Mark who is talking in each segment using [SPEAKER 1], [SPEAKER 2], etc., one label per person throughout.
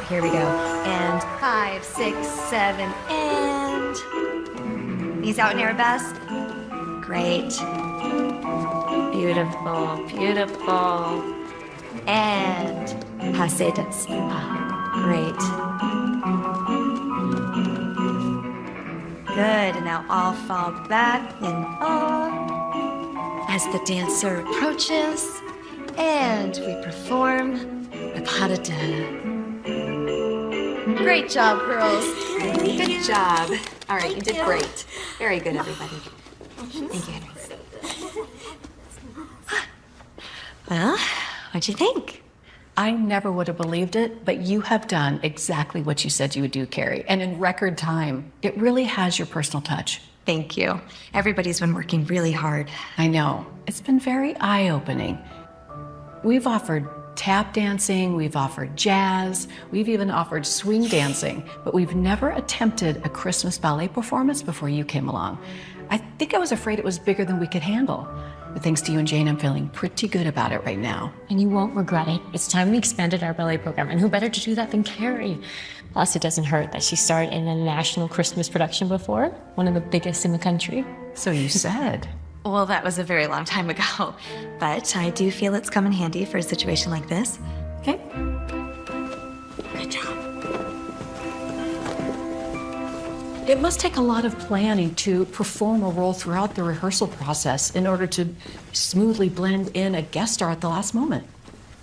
[SPEAKER 1] here we go. And 5, 6, 7, and... Knees out in arabesque. Great. Beautiful, beautiful. And hacetas. Great. Good, and now all fall back in awe as the dancer approaches, and we perform the pas de deux. Great job, girls.
[SPEAKER 2] Good job. All right, you did great. Very good, everybody. Thank you, Henry.
[SPEAKER 1] Well, what'd you think?
[SPEAKER 3] I never would have believed it, but you have done exactly what you said you would do, Carrie, and in record time. It really has your personal touch.
[SPEAKER 1] Thank you. Everybody's been working really hard.
[SPEAKER 3] I know. It's been very eye-opening. We've offered tap dancing, we've offered jazz, we've even offered swing dancing, but we've never attempted a Christmas ballet performance before you came along. I think I was afraid it was bigger than we could handle. But thanks to you and Jane, I'm feeling pretty good about it right now.
[SPEAKER 4] And you won't regret it. It's time we expanded our ballet program, and who better to do that than Carrie? Plus, it doesn't hurt that she starred in a national Christmas production before, one of the biggest in the country.
[SPEAKER 3] So you said.
[SPEAKER 1] Well, that was a very long time ago, but I do feel it's come in handy for a situation like this.
[SPEAKER 3] Okay.
[SPEAKER 1] Good job.
[SPEAKER 3] It must take a lot of planning to perform a role throughout the rehearsal process in order to smoothly blend in a guest star at the last moment.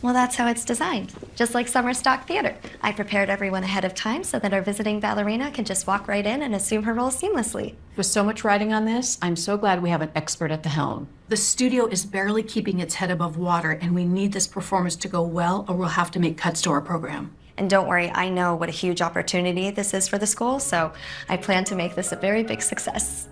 [SPEAKER 1] Well, that's how it's designed, just like summer stock theater. I prepared everyone ahead of time so that our visiting ballerina can just walk right in and assume her role seamlessly.
[SPEAKER 3] With so much riding on this, I'm so glad we have an expert at the helm. The studio is barely keeping its head above water, and we need this performance to go well, or we'll have to make cuts to our program.
[SPEAKER 1] And don't worry, I know what a huge opportunity this is for the school, so I plan to make this a very big success.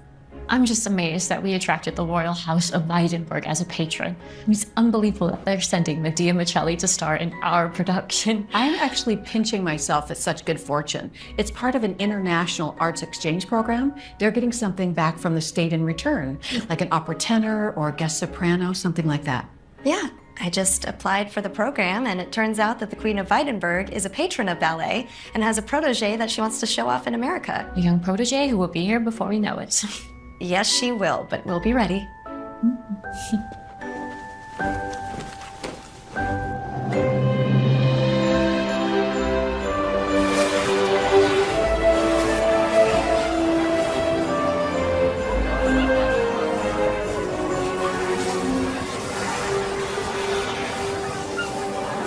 [SPEAKER 4] I'm just amazed that we attracted the Royal House of Weidenberg as a patron. It's unbelievable that they're sending Medea Michelli to star in our production.
[SPEAKER 3] I'm actually pinching myself at such good fortune. It's part of an international arts exchange program. They're getting something back from the state in return, like an opera tenor or a guest soprano, something like that.
[SPEAKER 1] Yeah, I just applied for the program, and it turns out that the Queen of Weidenberg is a patron of ballet and has a protege that she wants to show off in America.
[SPEAKER 4] A young protege who will be here before we know it.
[SPEAKER 1] Yes, she will, but we'll be ready.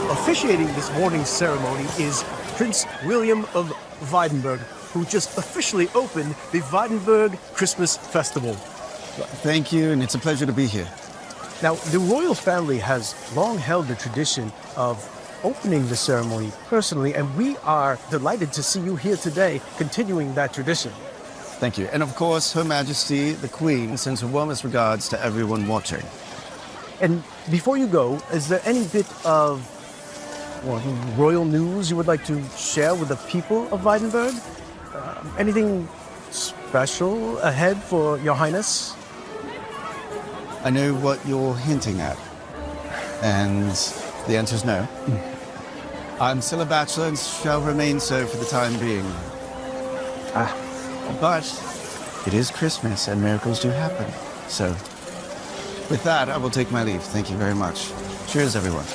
[SPEAKER 5] Officiating this morning's ceremony is Prince William of Weidenberg, who just officially opened the Weidenberg Christmas Festival.
[SPEAKER 6] Thank you, and it's a pleasure to be here.
[SPEAKER 5] Now, the royal family has long held the tradition of opening the ceremony personally, and we are delighted to see you here today, continuing that tradition.
[SPEAKER 6] Thank you. And of course, Her Majesty, the Queen, sends her warmest regards to everyone watching.
[SPEAKER 5] And before you go, is there any bit of royal news you would like to share with the people of Weidenberg? Anything special ahead for Your Highness?
[SPEAKER 6] I know what you're hinting at, and the answer is no. I'm still a bachelor and shall remain so for the time being. But it is Christmas and miracles do happen. So with that, I will take my leave. Thank you very much. Cheers, everyone.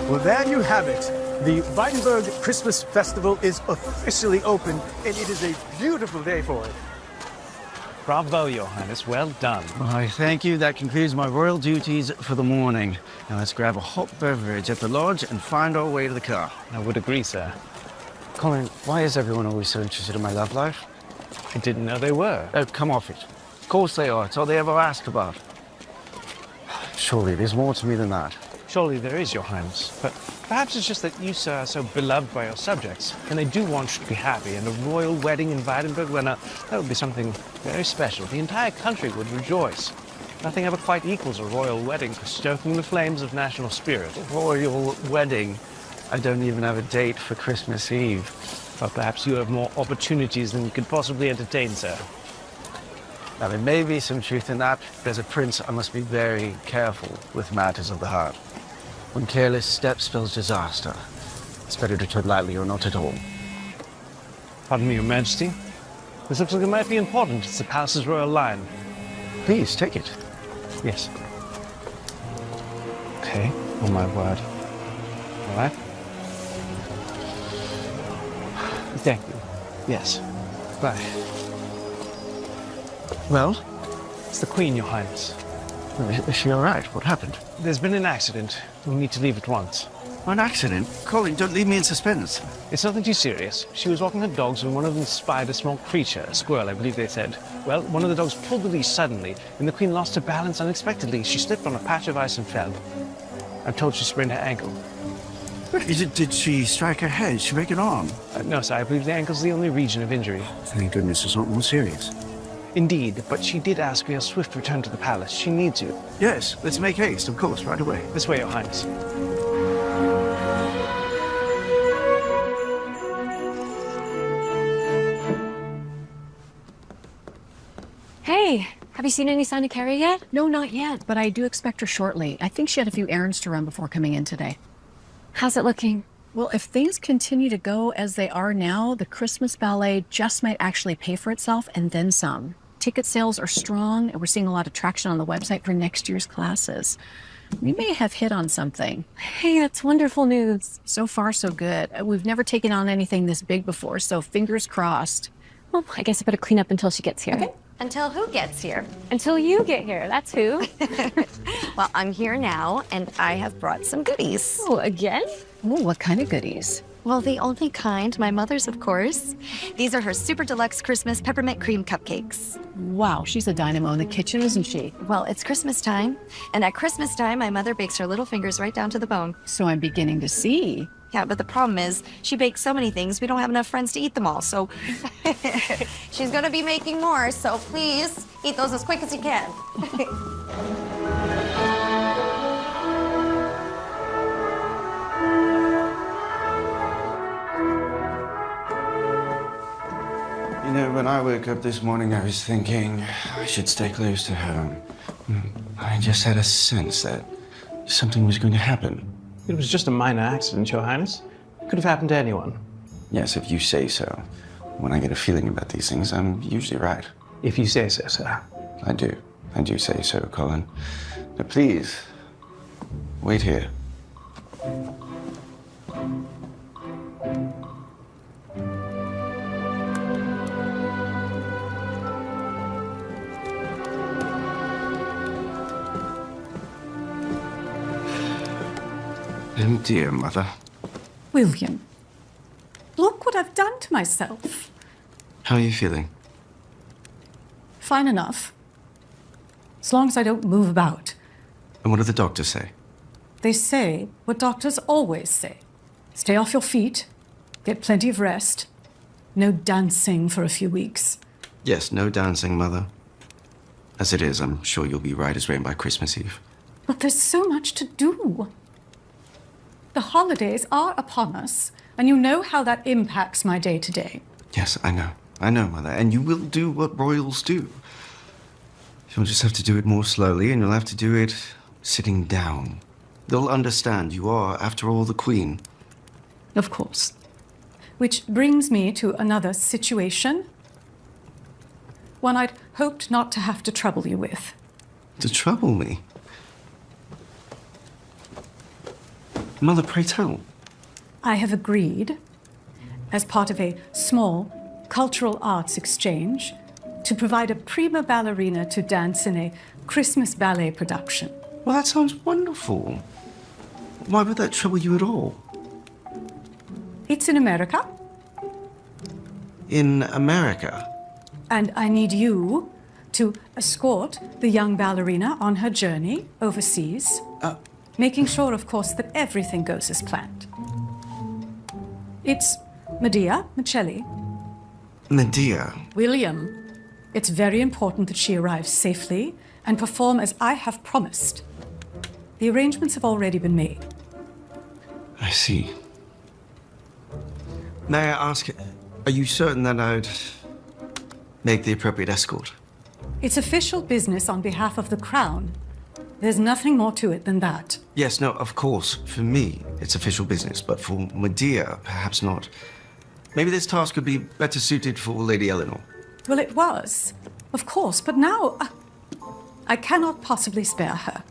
[SPEAKER 5] Well, there you have it. The Weidenberg Christmas Festival is officially open, and it is a beautiful day for it.
[SPEAKER 7] Bravo, Your Highness. Well done.
[SPEAKER 6] Why, thank you. That concludes my royal duties for the morning. Now let's grab a hot beverage at the lodge and find our way to the car.
[SPEAKER 7] I would agree, sir.
[SPEAKER 6] Colin, why is everyone always so interested in my love life?
[SPEAKER 7] I didn't know they were.
[SPEAKER 6] Oh, come off it. Of course they are. It's all they ever ask about. Surely there's more to me than that.
[SPEAKER 7] Surely there is, Your Highness. But perhaps it's just that you, sir, are so beloved by your subjects, and they do want you to be happy. And a royal wedding in Weidenberg, well, now, that would be something very special. The entire country would rejoice. Nothing ever quite equals a royal wedding for stoking the flames of national spirit.
[SPEAKER 6] A royal wedding? I don't even have a date for Christmas Eve.
[SPEAKER 7] But perhaps you have more opportunities than you could possibly entertain, sir.
[SPEAKER 6] Now, there may be some truth in that. As a prince, I must be very careful with matters of the heart. One careless step spells disaster.
[SPEAKER 5] It's better to tread lightly or not at all.
[SPEAKER 7] Pardon me, Your Majesty. This looks like it might be important. It's the palace's royal line.
[SPEAKER 5] Please, take it.
[SPEAKER 7] Yes. Okay, oh my word. All right. Thank you. Yes. Bye.
[SPEAKER 5] Well,
[SPEAKER 7] It's the Queen, Your Highness.
[SPEAKER 5] is she all right? What happened?
[SPEAKER 7] There's been an accident. We'll need to leave at once.
[SPEAKER 6] An accident? Colin, don't leave me in suspense.
[SPEAKER 7] It's nothing too serious. She was walking her dogs when one of them spied a small creature, a squirrel, I believe they said. Well, one of the dogs pulled the leash suddenly, and the Queen lost her balance unexpectedly. She slipped on a patch of ice and fell. I'm told she sprained her ankle.
[SPEAKER 6] Did she strike her head? Did she break an arm?
[SPEAKER 7] No, sir, I believe the ankle's the only region of injury.
[SPEAKER 6] Thank goodness it's not more serious.
[SPEAKER 7] Indeed, but she did ask for your swift return to the palace. She needs you.
[SPEAKER 6] Yes, let's make haste, of course, right away.
[SPEAKER 7] This way, Your Highness.
[SPEAKER 4] Hey, have you seen any sign of Carrie yet?
[SPEAKER 3] No, not yet, but I do expect her shortly. I think she had a few errands to run before coming in today.
[SPEAKER 4] How's it looking?
[SPEAKER 3] Well, if things continue to go as they are now, the Christmas ballet just might actually pay for itself and then some. Ticket sales are strong, and we're seeing a lot of traction on the website for next year's classes. We may have hit on something.
[SPEAKER 4] Hey, that's wonderful news.
[SPEAKER 3] So far, so good. We've never taken on anything this big before, so fingers crossed.
[SPEAKER 4] Well, I guess I better clean up until she gets here.
[SPEAKER 1] Okay. Until who gets here?
[SPEAKER 4] Until you get here, that's who.
[SPEAKER 1] Well, I'm here now, and I have brought some goodies.
[SPEAKER 4] Oh, again?
[SPEAKER 3] Oh, what kind of goodies?
[SPEAKER 1] Well, the only kind, my mother's, of course. These are her super deluxe Christmas peppermint cream cupcakes.
[SPEAKER 3] Wow, she's a dynamo in the kitchen, isn't she?
[SPEAKER 1] Well, it's Christmas time, and at Christmas time, my mother bakes her little fingers right down to the bone.
[SPEAKER 3] So I'm beginning to see.
[SPEAKER 1] Yeah, but the problem is, she bakes so many things, we don't have enough friends to eat them all, so she's gonna be making more, so please, eat those as quick as you can.
[SPEAKER 6] You know, when I woke up this morning, I was thinking I should stay close to home. I just had a sense that something was going to happen.
[SPEAKER 7] It was just a minor accident, Your Highness. Could have happened to anyone.
[SPEAKER 6] Yes, if you say so. When I get a feeling about these things, I'm usually right.
[SPEAKER 7] If you say so, sir.
[SPEAKER 6] I do. I do say so, Colin. But please, wait here. Oh, dear mother.
[SPEAKER 8] William, look what I've done to myself.
[SPEAKER 6] How are you feeling?
[SPEAKER 8] Fine enough. As long as I don't move about.
[SPEAKER 6] And what do the doctors say?
[SPEAKER 8] They say what doctors always say. Stay off your feet, get plenty of rest, no dancing for a few weeks.
[SPEAKER 6] Yes, no dancing, mother. As it is, I'm sure you'll be right as rain by Christmas Eve.
[SPEAKER 8] But there's so much to do. The holidays are upon us, and you know how that impacts my day-to-day.
[SPEAKER 6] Yes, I know. I know, mother. And you will do what royals do. You'll just have to do it more slowly, and you'll have to do it sitting down. They'll understand you are, after all, the queen.
[SPEAKER 8] Of course. Which brings me to another situation. One I'd hoped not to have to trouble you with.
[SPEAKER 6] To trouble me? Mother, pray tell.
[SPEAKER 8] I have agreed, as part of a small cultural arts exchange, to provide a prima ballerina to dance in a Christmas ballet production.
[SPEAKER 6] Well, that sounds wonderful. Why would that trouble you at all?
[SPEAKER 8] It's in America,
[SPEAKER 6] In America?
[SPEAKER 8] and I need you to escort the young ballerina on her journey overseas, making sure, of course, that everything goes as planned. It's Medea Michelli.
[SPEAKER 6] Medea?
[SPEAKER 8] William, it's very important that she arrives safely and perform as I have promised. The arrangements have already been made.
[SPEAKER 6] I see. May I ask, are you certain that I'd make the appropriate escort?
[SPEAKER 8] It's official business on behalf of the Crown, There's nothing more to it than that.
[SPEAKER 6] Yes, no, of course. For me, it's official business, but for Medea, perhaps not. Maybe this task could be better suited for Lady Eleanor.
[SPEAKER 8] Well, it was, of course, but now I cannot possibly spare her.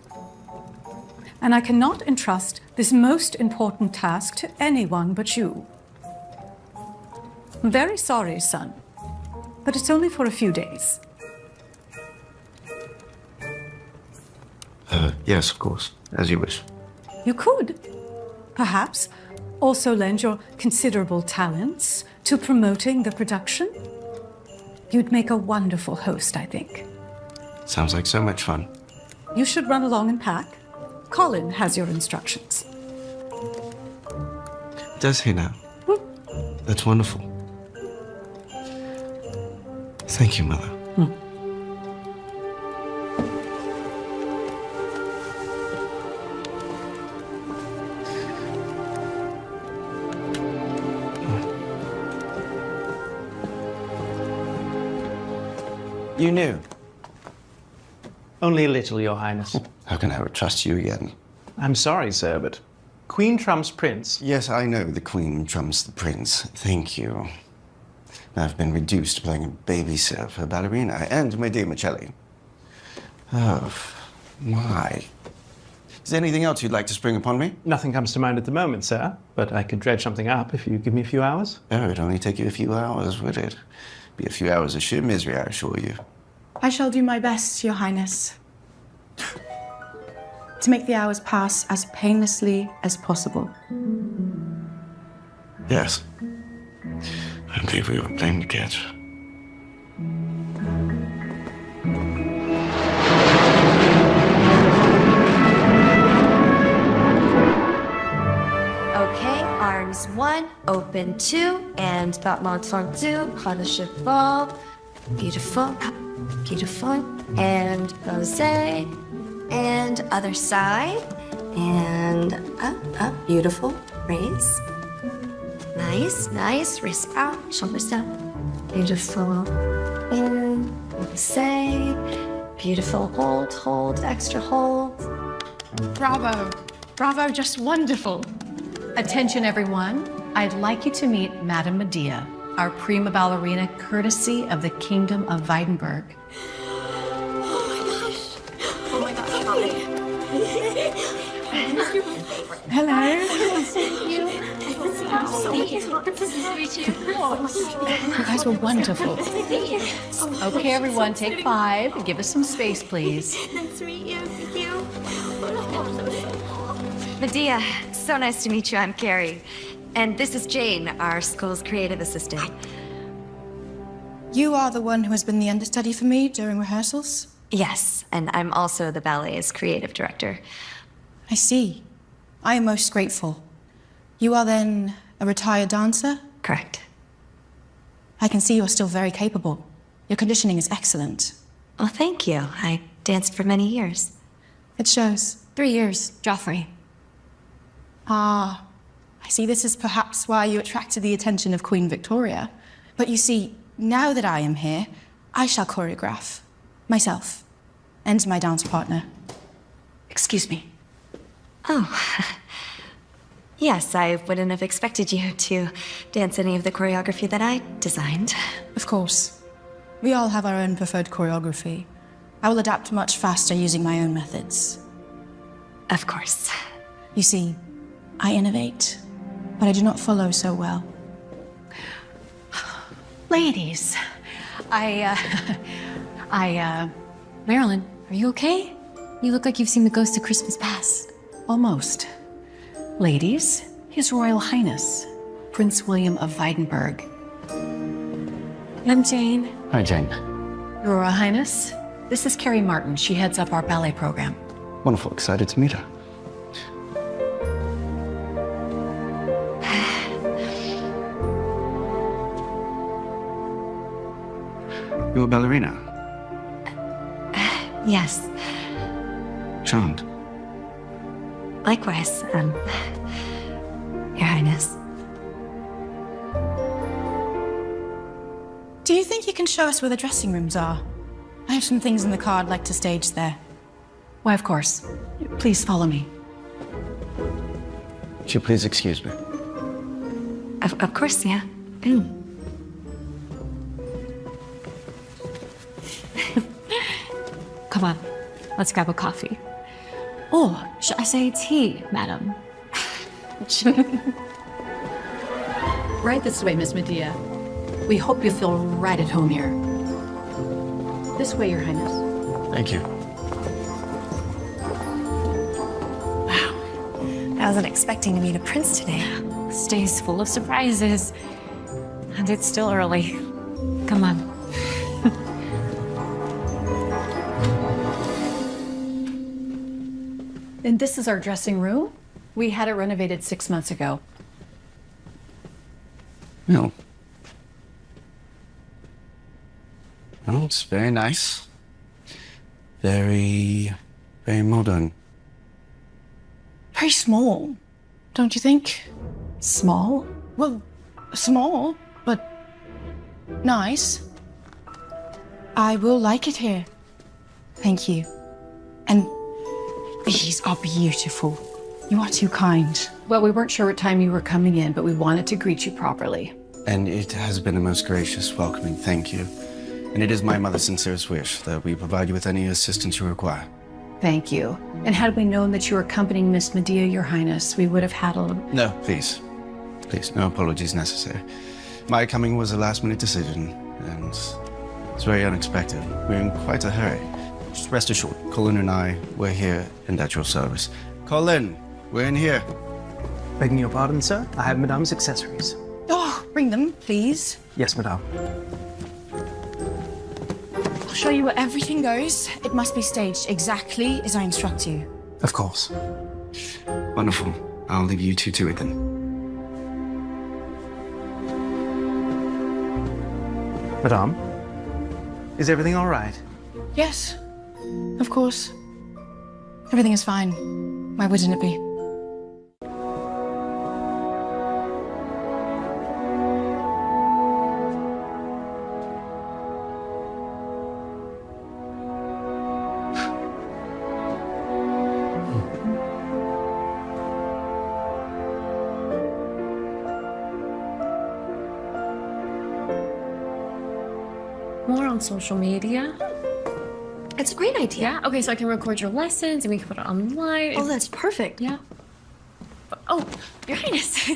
[SPEAKER 8] And I cannot entrust this most important task to anyone but you. I'm very sorry, son, but it's only for a few days.
[SPEAKER 6] Yes, of course, as you wish.
[SPEAKER 8] You could, perhaps, also lend your considerable talents to promoting the production. You'd make a wonderful host, I think.
[SPEAKER 6] Sounds like so much fun.
[SPEAKER 8] You should run along and pack. Colin has your instructions.
[SPEAKER 6] Does he now? That's wonderful. Thank you, Mother. You knew.
[SPEAKER 7] Only a little, Your Highness.
[SPEAKER 6] How can I ever trust you again?
[SPEAKER 7] I'm sorry, sir, but Queen trumps Prince.
[SPEAKER 6] Yes, I know the Queen trumps the Prince. Thank you. I've been reduced to playing a babysitter for a ballerina and my dear Michelli. Oh, why? Is there anything else you'd like to spring upon me?
[SPEAKER 7] Nothing comes to mind at the moment, sir, but I could dredge something up if you give me a few hours.
[SPEAKER 6] Oh, it'd only take you a few hours, would it? Be a few hours of sheer misery, I assure you.
[SPEAKER 9] I shall do my best, Your Highness, to make the hours pass as painlessly as possible.
[SPEAKER 6] Yes. I believe we were playing to catch.
[SPEAKER 1] Okay, arms 1, open 2, and battement tendu, partnership ball. Beautiful, beautiful. And pose. And other side. And up, beautiful. Raise. Nice, nice. Wrist out, shoulders down. Beautiful. In, say. Beautiful. Hold, extra hold.
[SPEAKER 3] Bravo. Bravo, just wonderful. Attention, everyone. I'd like you to meet Madame Medea, our prima ballerina, courtesy of the Kingdom of Weidenberg.
[SPEAKER 9] Hello.
[SPEAKER 3] You guys were wonderful. Okay, everyone, take 5. Give us some space, please.
[SPEAKER 10] Nice to meet you. Thank you.
[SPEAKER 1] Medea, so nice to meet you. I'm Carrie. And this is Jane, our school's creative assistant.
[SPEAKER 9] You are the one who has been the understudy for me during rehearsals?
[SPEAKER 1] Yes, and I'm also the ballet's creative director.
[SPEAKER 9] I see. I am most grateful. You are then a retired dancer?
[SPEAKER 1] Correct.
[SPEAKER 9] I can see you're still very capable. Your conditioning is excellent.
[SPEAKER 1] Well, thank you. I danced for many years.
[SPEAKER 9] It shows.
[SPEAKER 4] 3 years, Joffrey.
[SPEAKER 9] Ah, I see. This is perhaps why you attracted the attention of Queen Victoria. But you see, now that I am here, I shall choreograph. Myself. And my dance partner.
[SPEAKER 3] Excuse me.
[SPEAKER 1] Oh. Yes, I wouldn't have expected you to dance any of the choreography that I designed.
[SPEAKER 9] Of course. We all have our own preferred choreography. I will adapt much faster using my own methods.
[SPEAKER 1] Of course.
[SPEAKER 9] You see, I innovate, but I do not follow so well.
[SPEAKER 3] Ladies,
[SPEAKER 4] Marilyn, are you okay? You look like you've seen the ghost of Christmas past.
[SPEAKER 3] almost. Ladies, His Royal Highness, Prince William of Weidenberg.
[SPEAKER 4] I'm Jane.
[SPEAKER 6] Hi, Jane.
[SPEAKER 3] Your Royal Highness, this is Carrie Martin. She heads up our ballet program.
[SPEAKER 6] Wonderful. Excited to meet her. You're a ballerina?
[SPEAKER 1] Yes.
[SPEAKER 6] Charmed.
[SPEAKER 1] Likewise, Your Highness.
[SPEAKER 9] Do you think you can show us where the dressing rooms are? I have some things in the car I'd like to stage there.
[SPEAKER 3] Why, of course. Please follow me.
[SPEAKER 6] Would you please excuse me?
[SPEAKER 1] Of course, yeah.
[SPEAKER 4] Come on, let's grab a coffee. Or should I say tea, madam?
[SPEAKER 8] Right this way, Miss Medea. We hope you feel right at home here. This way, Your Highness.
[SPEAKER 6] Thank you.
[SPEAKER 1] I wasn't expecting to meet a prince today.
[SPEAKER 4] This day's full of surprises. And it's still early. Come on.
[SPEAKER 3] And this is our dressing room. We had it renovated 6 months ago.
[SPEAKER 6] No. Oh, it's very nice. Very modern.
[SPEAKER 9] Very small, don't you think?
[SPEAKER 3] Small?
[SPEAKER 9] Well, small, but nice. I will like it here. Thank you. And these are beautiful. You are too kind.
[SPEAKER 3] Well, we weren't sure what time you were coming in, but we wanted to greet you properly.
[SPEAKER 6] And it has been a most gracious welcoming, thank you. And it is my mother's sincerest wish that we provide you with any assistance you require.
[SPEAKER 3] Thank you. And had we known that you were accompanying Miss Medea, Your Highness, we would have had a...
[SPEAKER 6] No, please. Please, no apologies necessary. My coming was a last-minute decision, and it's very unexpected. We're in quite a hurry. Just rest assured, Colin and I, we're here and at your service. Colin, we're in here.
[SPEAKER 5] Begging your pardon, sir. I have Madame's accessories.
[SPEAKER 9] Oh, bring them, please.
[SPEAKER 5] Yes, Madame.
[SPEAKER 9] I'll show you where everything goes. It must be staged exactly as I instruct you.
[SPEAKER 5] Of course.
[SPEAKER 6] Wonderful. I'll leave you two to it then.
[SPEAKER 5] Madame, is everything all right?
[SPEAKER 9] Yes, of course. Everything is fine. Why wouldn't it be?
[SPEAKER 4] More on social media.
[SPEAKER 1] It's a great idea.
[SPEAKER 4] Yeah? Okay, so I can record your lessons and we can put it online.
[SPEAKER 1] Oh, that's perfect.
[SPEAKER 4] Yeah. Oh, Your Highness.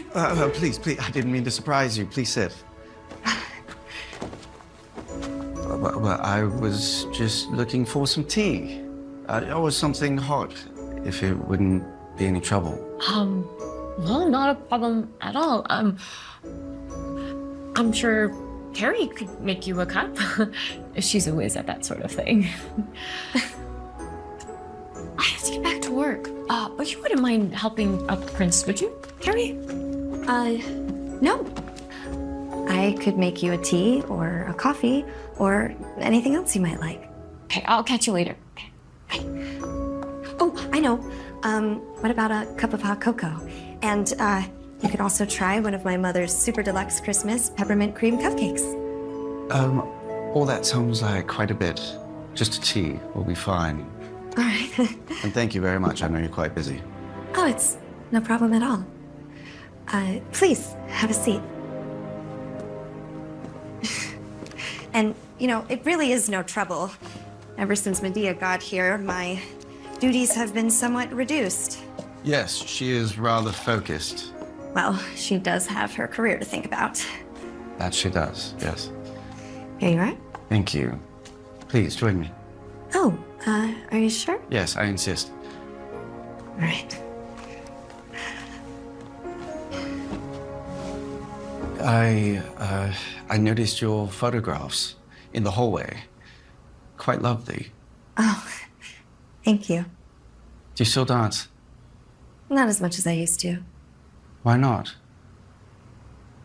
[SPEAKER 6] Please, I didn't mean to surprise you. Please sit. Well, I was just looking for some tea. Or something hot, if it wouldn't be any trouble.
[SPEAKER 4] No, not a problem at all. I'm sure Carrie could make you a cup. She's a whiz at that sort of thing. I have to get back to work. But you wouldn't mind helping out the prince, would you, Carrie?
[SPEAKER 1] No. I could make you a tea or a coffee or anything else you might like.
[SPEAKER 4] Okay, I'll catch you later. Okay.
[SPEAKER 1] Oh, I know. What about a cup of hot cocoa? And you could also try one of my mother's super deluxe Christmas peppermint cream cupcakes.
[SPEAKER 6] All that sounds like quite a bit. Just a tea will be fine.
[SPEAKER 1] All right.
[SPEAKER 6] And thank you very much. I know you're quite busy.
[SPEAKER 1] Oh, it's no problem at all. Please, have a seat. And, you know, it really is no trouble. Ever since Medea got here, my duties have been somewhat reduced.
[SPEAKER 6] Yes, she is rather focused.
[SPEAKER 1] Well, she does have her career to think about.
[SPEAKER 6] That she does, yes.
[SPEAKER 1] Here you are.
[SPEAKER 6] Thank you. Please, join me.
[SPEAKER 1] Oh, are you sure?
[SPEAKER 6] Yes, I insist.
[SPEAKER 1] All right.
[SPEAKER 6] I noticed your photographs in the hallway. Quite lovely.
[SPEAKER 1] Oh, thank you.
[SPEAKER 6] Do you still dance?
[SPEAKER 1] Not as much as I used to.
[SPEAKER 6] Why not?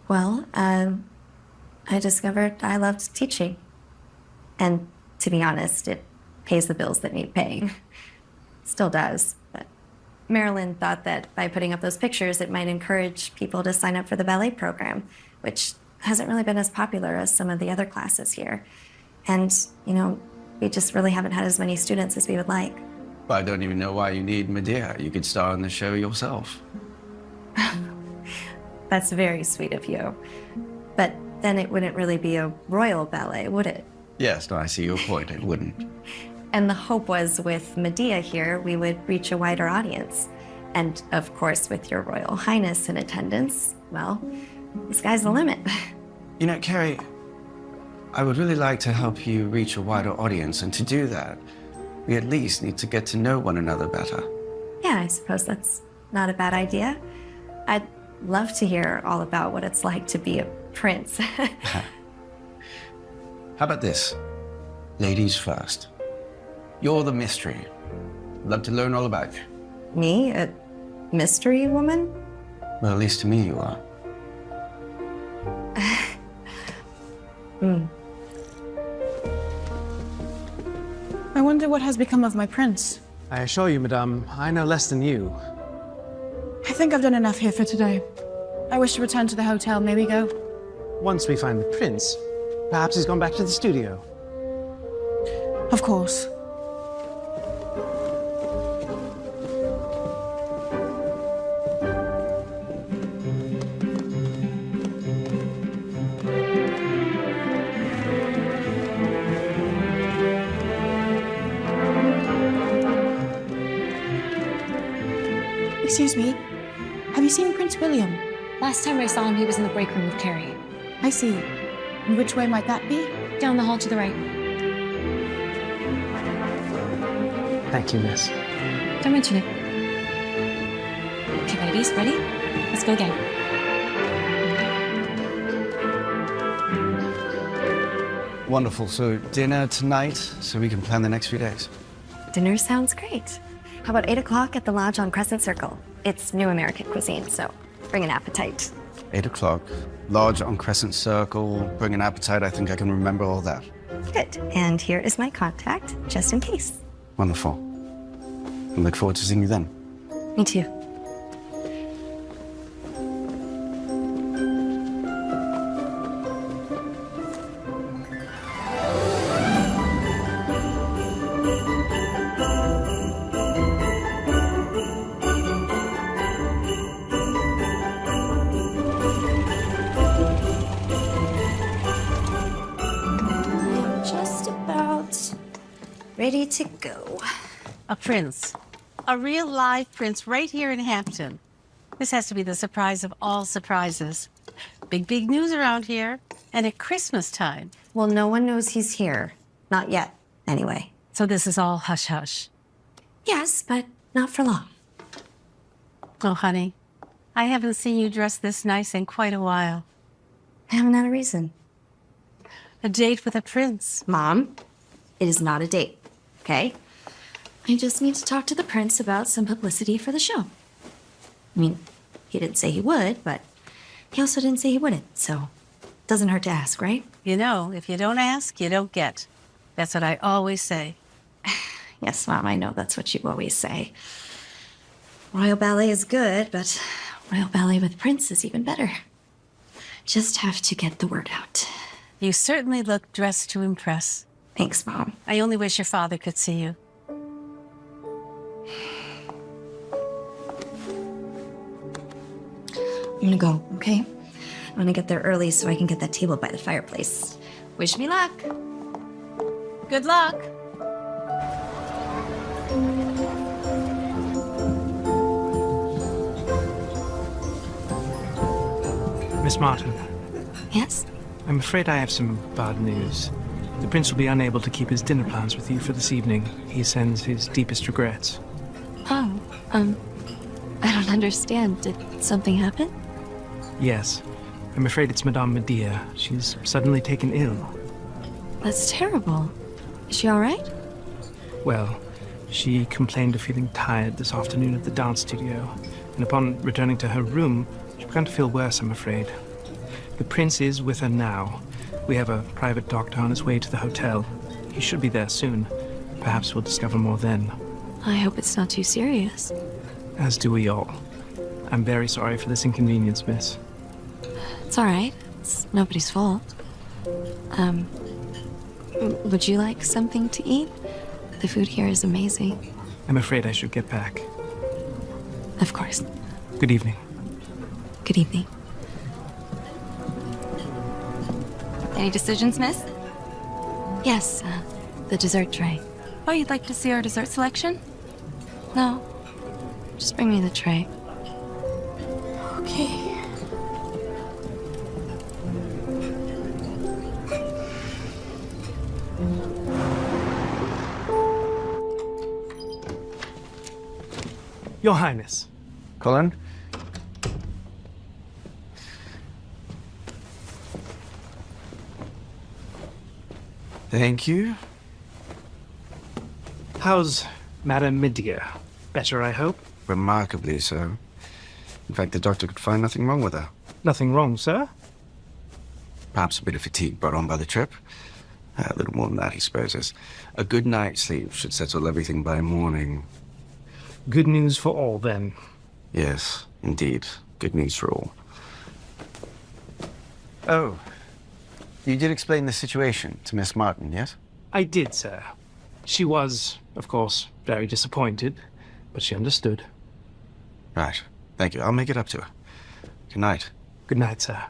[SPEAKER 1] Well, I discovered I loved teaching. And to be honest, it pays the bills that need paying. Still does. But Marilyn thought that by putting up those pictures, it might encourage people to sign up for the ballet program, which hasn't really been as popular as some of the other classes here. And, you know, we just really haven't had as many students as we would like.
[SPEAKER 6] I don't even know why you need Medea. You could star in the show yourself.
[SPEAKER 1] That's very sweet of you. But then it wouldn't really be a royal ballet, would it?
[SPEAKER 6] Yes, no, I see your point. It wouldn't.
[SPEAKER 1] And the hope was with Medea here, we would reach a wider audience. And of course, with your Royal Highness in attendance, well, the sky's the limit.
[SPEAKER 6] You know, Carrie, I would really like to help you reach a wider audience, and to do that, we at least need to get to know one another better.
[SPEAKER 1] Yeah, I suppose that's not a bad idea. I'd love to hear all about what it's like to be a prince.
[SPEAKER 6] How about this? Ladies first. You're the mystery. Love to learn all about you.
[SPEAKER 1] Me, a mystery woman?
[SPEAKER 6] Well, at least to me you are.
[SPEAKER 9] I wonder what has become of my prince.
[SPEAKER 7] I assure you, madame, I know less than you.
[SPEAKER 9] I think I've done enough here for today. I wish to return to the hotel. May we go?
[SPEAKER 7] Once we find the prince, perhaps he's gone back to the studio.
[SPEAKER 9] Of course. Excuse me. Have you seen Prince William?
[SPEAKER 4] Last time I saw him, he was in the break room with Carrie.
[SPEAKER 9] I see. And which way might that be?
[SPEAKER 4] Down the hall to the right.
[SPEAKER 7] Thank you, miss.
[SPEAKER 4] Don't mention it. Okay, ladies, ready? Let's go again.
[SPEAKER 6] Wonderful. So dinner tonight, so we can plan the next few days.
[SPEAKER 1] Dinner sounds great. How about 8 o'clock at the lodge on Crescent Circle? It's new American cuisine, so bring an appetite.
[SPEAKER 6] 8 o'clock. Lodge on Crescent Circle. Bring an appetite. I think I can remember all that.
[SPEAKER 1] Good. And here is my contact, just in case.
[SPEAKER 6] Wonderful. I look forward to seeing you then.
[SPEAKER 1] Me too. I'm just about ready to go.
[SPEAKER 11] A prince. A real live prince right here in Hampton. This has to be the surprise of all surprises. Big news around here. And at Christmas time.
[SPEAKER 1] Well, no one knows he's here. Not yet, anyway.
[SPEAKER 11] So this is all hush-hush.
[SPEAKER 1] Yes, but not for long.
[SPEAKER 11] Oh, honey. I haven't seen you dressed this nice in quite a while.
[SPEAKER 1] I haven't had a reason.
[SPEAKER 11] A date with a prince.
[SPEAKER 1] Mom, it is not a date, okay? I just need to talk to the prince about some publicity for the show. I mean, he didn't say he would, but he also didn't say he wouldn't, so doesn't hurt to ask, right?
[SPEAKER 11] You know, if you don't ask, you don't get. That's what I always say.
[SPEAKER 1] Yes, Mom, I know that's what you always say. Royal ballet is good, but royal ballet with prince is even better. Just have to get the word out.
[SPEAKER 11] You certainly look dressed to impress.
[SPEAKER 1] Thanks, Mom.
[SPEAKER 11] I only wish your father could see you.
[SPEAKER 1] I'm gonna go, okay? I'm gonna get there early so I can get that table by the fireplace. Wish me luck.
[SPEAKER 11] Good luck.
[SPEAKER 7] Miss Martin,
[SPEAKER 1] Yes?
[SPEAKER 7] I'm afraid I have some bad news. The prince will be unable to keep his dinner plans with you for this evening. He sends his deepest regrets.
[SPEAKER 1] Oh, I don't understand. Did something happen?
[SPEAKER 7] Yes, I'm afraid it's Madame Medea. She's suddenly taken ill.
[SPEAKER 1] That's terrible. Is she all right?
[SPEAKER 7] Well, she complained of feeling tired this afternoon at the dance studio, and upon returning to her room, she began to feel worse, I'm afraid. The prince is with her now. We have a private doctor on his way to the hotel. He should be there soon. Perhaps we'll discover more then.
[SPEAKER 1] I hope it's not too serious.
[SPEAKER 7] As do we all. I'm very sorry for this inconvenience, miss.
[SPEAKER 1] It's all right. It's nobody's fault. Would you like something to eat? The food here is amazing.
[SPEAKER 7] I'm afraid I should get back.
[SPEAKER 1] Of course.
[SPEAKER 7] Good evening.
[SPEAKER 1] Good evening. Any decisions, miss? Yes, the dessert tray. Oh, you'd like to see our dessert selection? No. Just bring me the tray. Okay.
[SPEAKER 7] Your Highness.
[SPEAKER 6] Colin? Thank you.
[SPEAKER 7] How's Madame Medea? Better, I hope?
[SPEAKER 6] Remarkably so. In fact, the doctor could find nothing wrong with her.
[SPEAKER 7] Nothing wrong, sir?
[SPEAKER 6] Perhaps a bit of fatigue brought on by the trip. A little more than that, he supposes. A good night's sleep should settle everything by morning.
[SPEAKER 7] Good news for all, then.
[SPEAKER 6] Yes, indeed. Good news for all. Oh, you did explain the situation to Miss Martin, yes?
[SPEAKER 7] I did, sir. She was, of course, very disappointed, but she understood.
[SPEAKER 6] Right. Thank you. I'll make it up to her. Good night.
[SPEAKER 7] Good night, sir.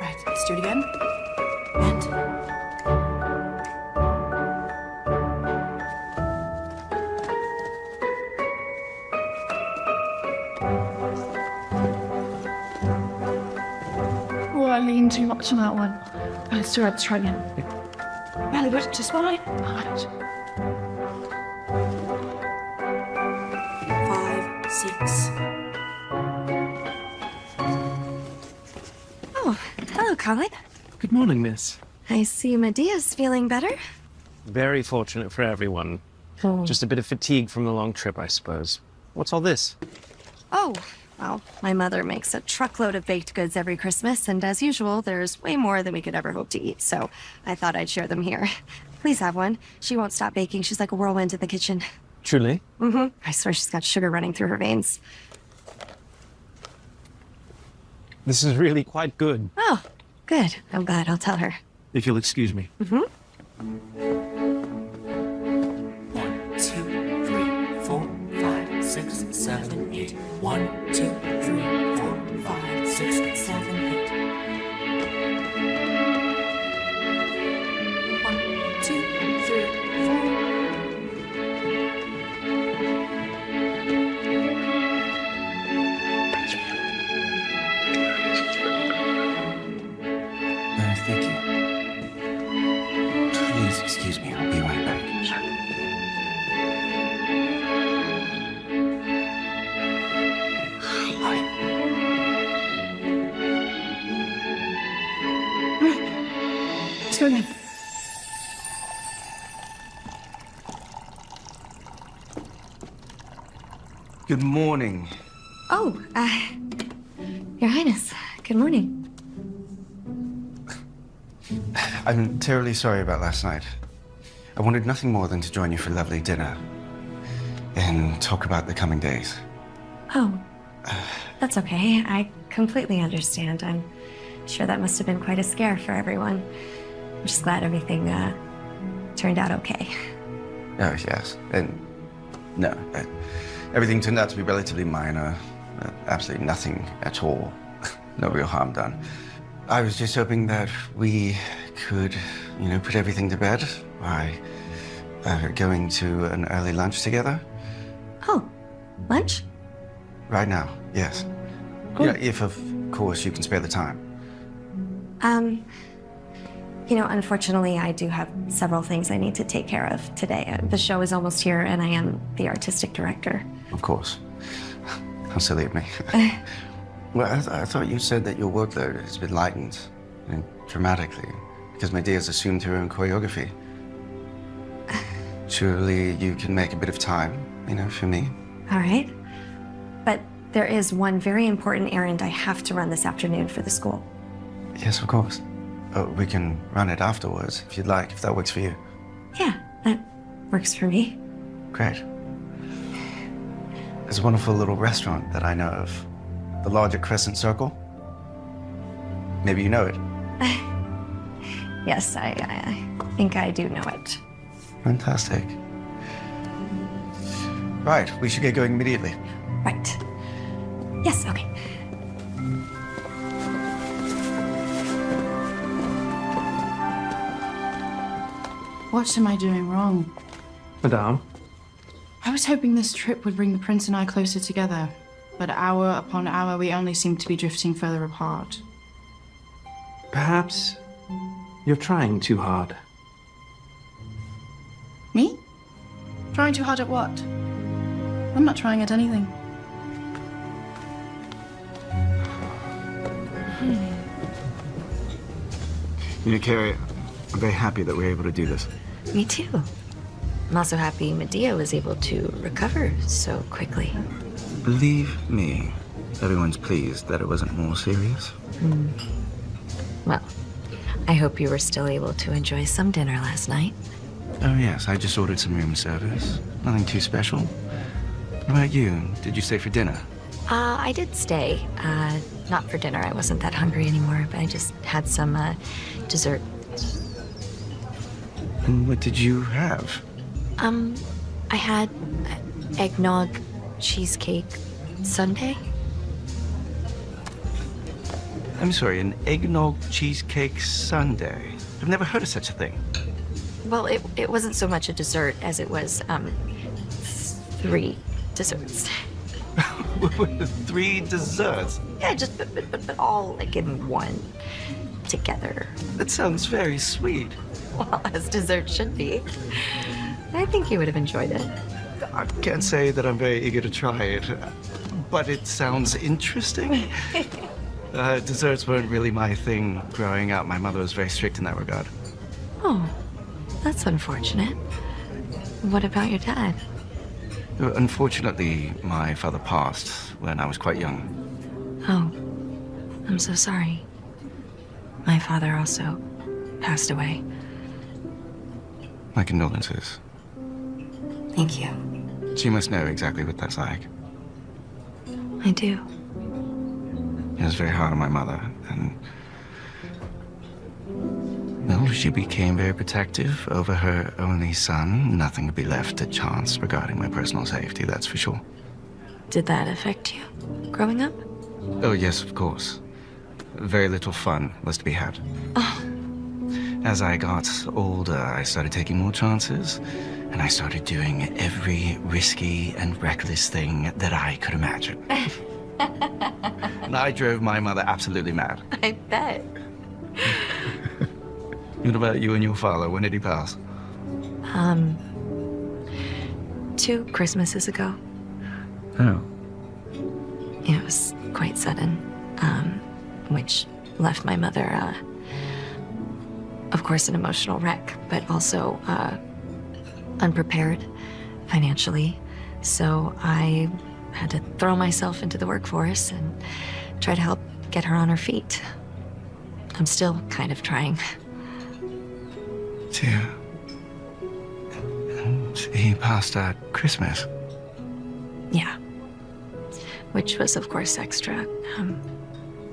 [SPEAKER 9] Right, let's do it again. And
[SPEAKER 12] Oh, I leaned too much on that one. Let's try again. Belly button to spine. Right.
[SPEAKER 9] 5, 6.
[SPEAKER 1] Oh, hello, Colin.
[SPEAKER 7] Good morning, miss.
[SPEAKER 1] I see Medea's feeling better.
[SPEAKER 7] Very fortunate for everyone. Just a bit of fatigue from the long trip, I suppose. What's all this?
[SPEAKER 1] Oh, well, my mother makes a truckload of baked goods every Christmas, and as usual, there's way more than we could ever hope to eat, so I thought I'd share them here. Please have one. She won't stop baking. She's like a whirlwind in the kitchen.
[SPEAKER 7] Truly?
[SPEAKER 1] Mm-hmm. I swear she's got sugar running through her veins.
[SPEAKER 7] This is really quite good.
[SPEAKER 1] Oh, good. I'm glad. I'll tell her.
[SPEAKER 7] If you'll excuse me.
[SPEAKER 13] 1, 2, 3, 4, 5, 6, 7, 8. 1, 2, 3, 4, 5, 6, 7, 8. 1, 2, 3, 4.
[SPEAKER 6] Thank you. Please excuse me. I'll be right back.
[SPEAKER 12] Let's go again.
[SPEAKER 6] Good morning.
[SPEAKER 1] Oh, Your Highness, good morning.
[SPEAKER 6] I'm terribly sorry about last night. I wanted nothing more than to join you for a lovely dinner and talk about the coming days.
[SPEAKER 1] Oh, that's okay. I completely understand. I'm sure that must have been quite a scare for everyone. I'm just glad everything turned out okay.
[SPEAKER 6] Oh, yes. And no, everything turned out to be relatively minor. Absolutely nothing at all. No real harm done. I was just hoping that we could, put everything to bed by going to an early lunch together.
[SPEAKER 1] Oh, lunch?
[SPEAKER 6] Right now, yes. If, of course, you can spare the time.
[SPEAKER 1] Unfortunately, I do have several things I need to take care of today. The show is almost here, and I am the artistic director.
[SPEAKER 6] Of course. How silly of me. Well, I thought you said that your workload has been lightened dramatically because Medea's assumed her own choreography. Surely you can make a bit of time, for me.
[SPEAKER 1] All right. But there is one very important errand I have to run this afternoon for the school.
[SPEAKER 6] Yes, of course. We can run it afterwards, if you'd like, if that works for you.
[SPEAKER 1] Yeah, that works for me.
[SPEAKER 6] Great. There's a wonderful little restaurant that I know of. The Lodge at Crescent Circle. Maybe you know it.
[SPEAKER 1] Yes, I think I do know it.
[SPEAKER 6] Fantastic. Right, we should get going immediately.
[SPEAKER 1] Right. Yes, okay.
[SPEAKER 9] What am I doing wrong?
[SPEAKER 7] Madame?
[SPEAKER 9] I was hoping this trip would bring the prince and I closer together, but hour upon hour we only seem to be drifting further apart.
[SPEAKER 7] Perhaps you're trying too hard.
[SPEAKER 9] Me? Trying too hard at what? I'm not trying at anything.
[SPEAKER 6] You know, Carrie, I'm very happy that we're able to do this.
[SPEAKER 2] Me too. I'm also happy Medea was able to recover so quickly.
[SPEAKER 6] Believe me, everyone's pleased that it wasn't more serious.
[SPEAKER 2] Well, I hope you were still able to enjoy some dinner last night.
[SPEAKER 6] Oh, yes, I just ordered some room service. Nothing too special. What about you? Did you stay for dinner?
[SPEAKER 2] I did stay. Not for dinner. I wasn't that hungry anymore, but I just had some dessert.
[SPEAKER 6] And what did you have?
[SPEAKER 2] I had eggnog cheesecake sundae.
[SPEAKER 6] I'm sorry, an eggnog cheesecake sundae. I've never heard of such a thing.
[SPEAKER 2] Well, it wasn't so much a dessert as it was 3 desserts.
[SPEAKER 6] 3 desserts?
[SPEAKER 2] Yeah, just but all like in one together.
[SPEAKER 6] That sounds very sweet.
[SPEAKER 2] Well, as dessert should be. I think you would have enjoyed it.
[SPEAKER 6] I can't say that I'm very eager to try it, but it sounds interesting. Desserts weren't really my thing growing up. My mother was very strict in that regard.
[SPEAKER 2] Oh, that's unfortunate. What about your dad?
[SPEAKER 6] Unfortunately, my father passed when I was quite young.
[SPEAKER 2] Oh, I'm so sorry. My father also passed away.
[SPEAKER 6] My condolences.
[SPEAKER 2] Thank you.
[SPEAKER 6] She must know exactly what that's like.
[SPEAKER 2] I do.
[SPEAKER 6] It was very hard on my mother, and well, she became very protective over her only son. Nothing could be left to chance regarding my personal safety, that's for sure.
[SPEAKER 2] Did that affect you growing up?
[SPEAKER 6] Oh, yes, of course. Very little fun was to be had.
[SPEAKER 2] Oh.
[SPEAKER 6] As I got older, I started taking more chances, and I started doing every risky and reckless thing that I could imagine. And I drove my mother absolutely mad.
[SPEAKER 2] I bet.
[SPEAKER 6] What about you and your father? When did he pass?
[SPEAKER 2] 2 Christmases ago.
[SPEAKER 6] Oh.
[SPEAKER 2] It was quite sudden, which left my mother, of course, an emotional wreck, but also unprepared financially. So I had to throw myself into the workforce and try to help get her on her feet. I'm still kind of trying.
[SPEAKER 6] Dear. And he passed at Christmas.
[SPEAKER 2] Yeah. Which was, of course, extra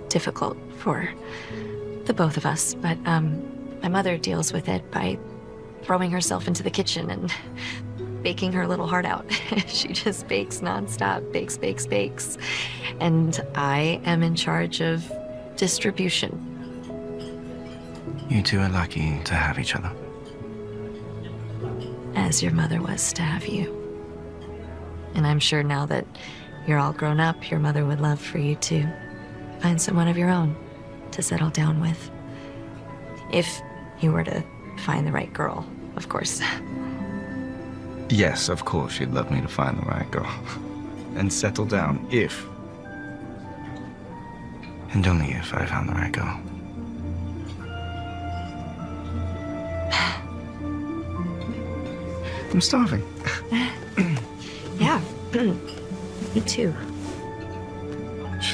[SPEAKER 2] difficult for the both of us. But my mother deals with it by throwing herself into the kitchen and baking her little heart out. She just bakes nonstop, bakes. And I am in charge of distribution.
[SPEAKER 6] You two are lucky to have each other.
[SPEAKER 2] As your mother was to have you. And I'm sure now that you're all grown up, your mother would love for you to find someone of your own to settle down with. If you were to find the right girl, of course.
[SPEAKER 6] Yes, of course, she'd love me to find the right girl. And settle down, if. And only if I found the right girl. I'm starving.
[SPEAKER 2] Yeah, me too.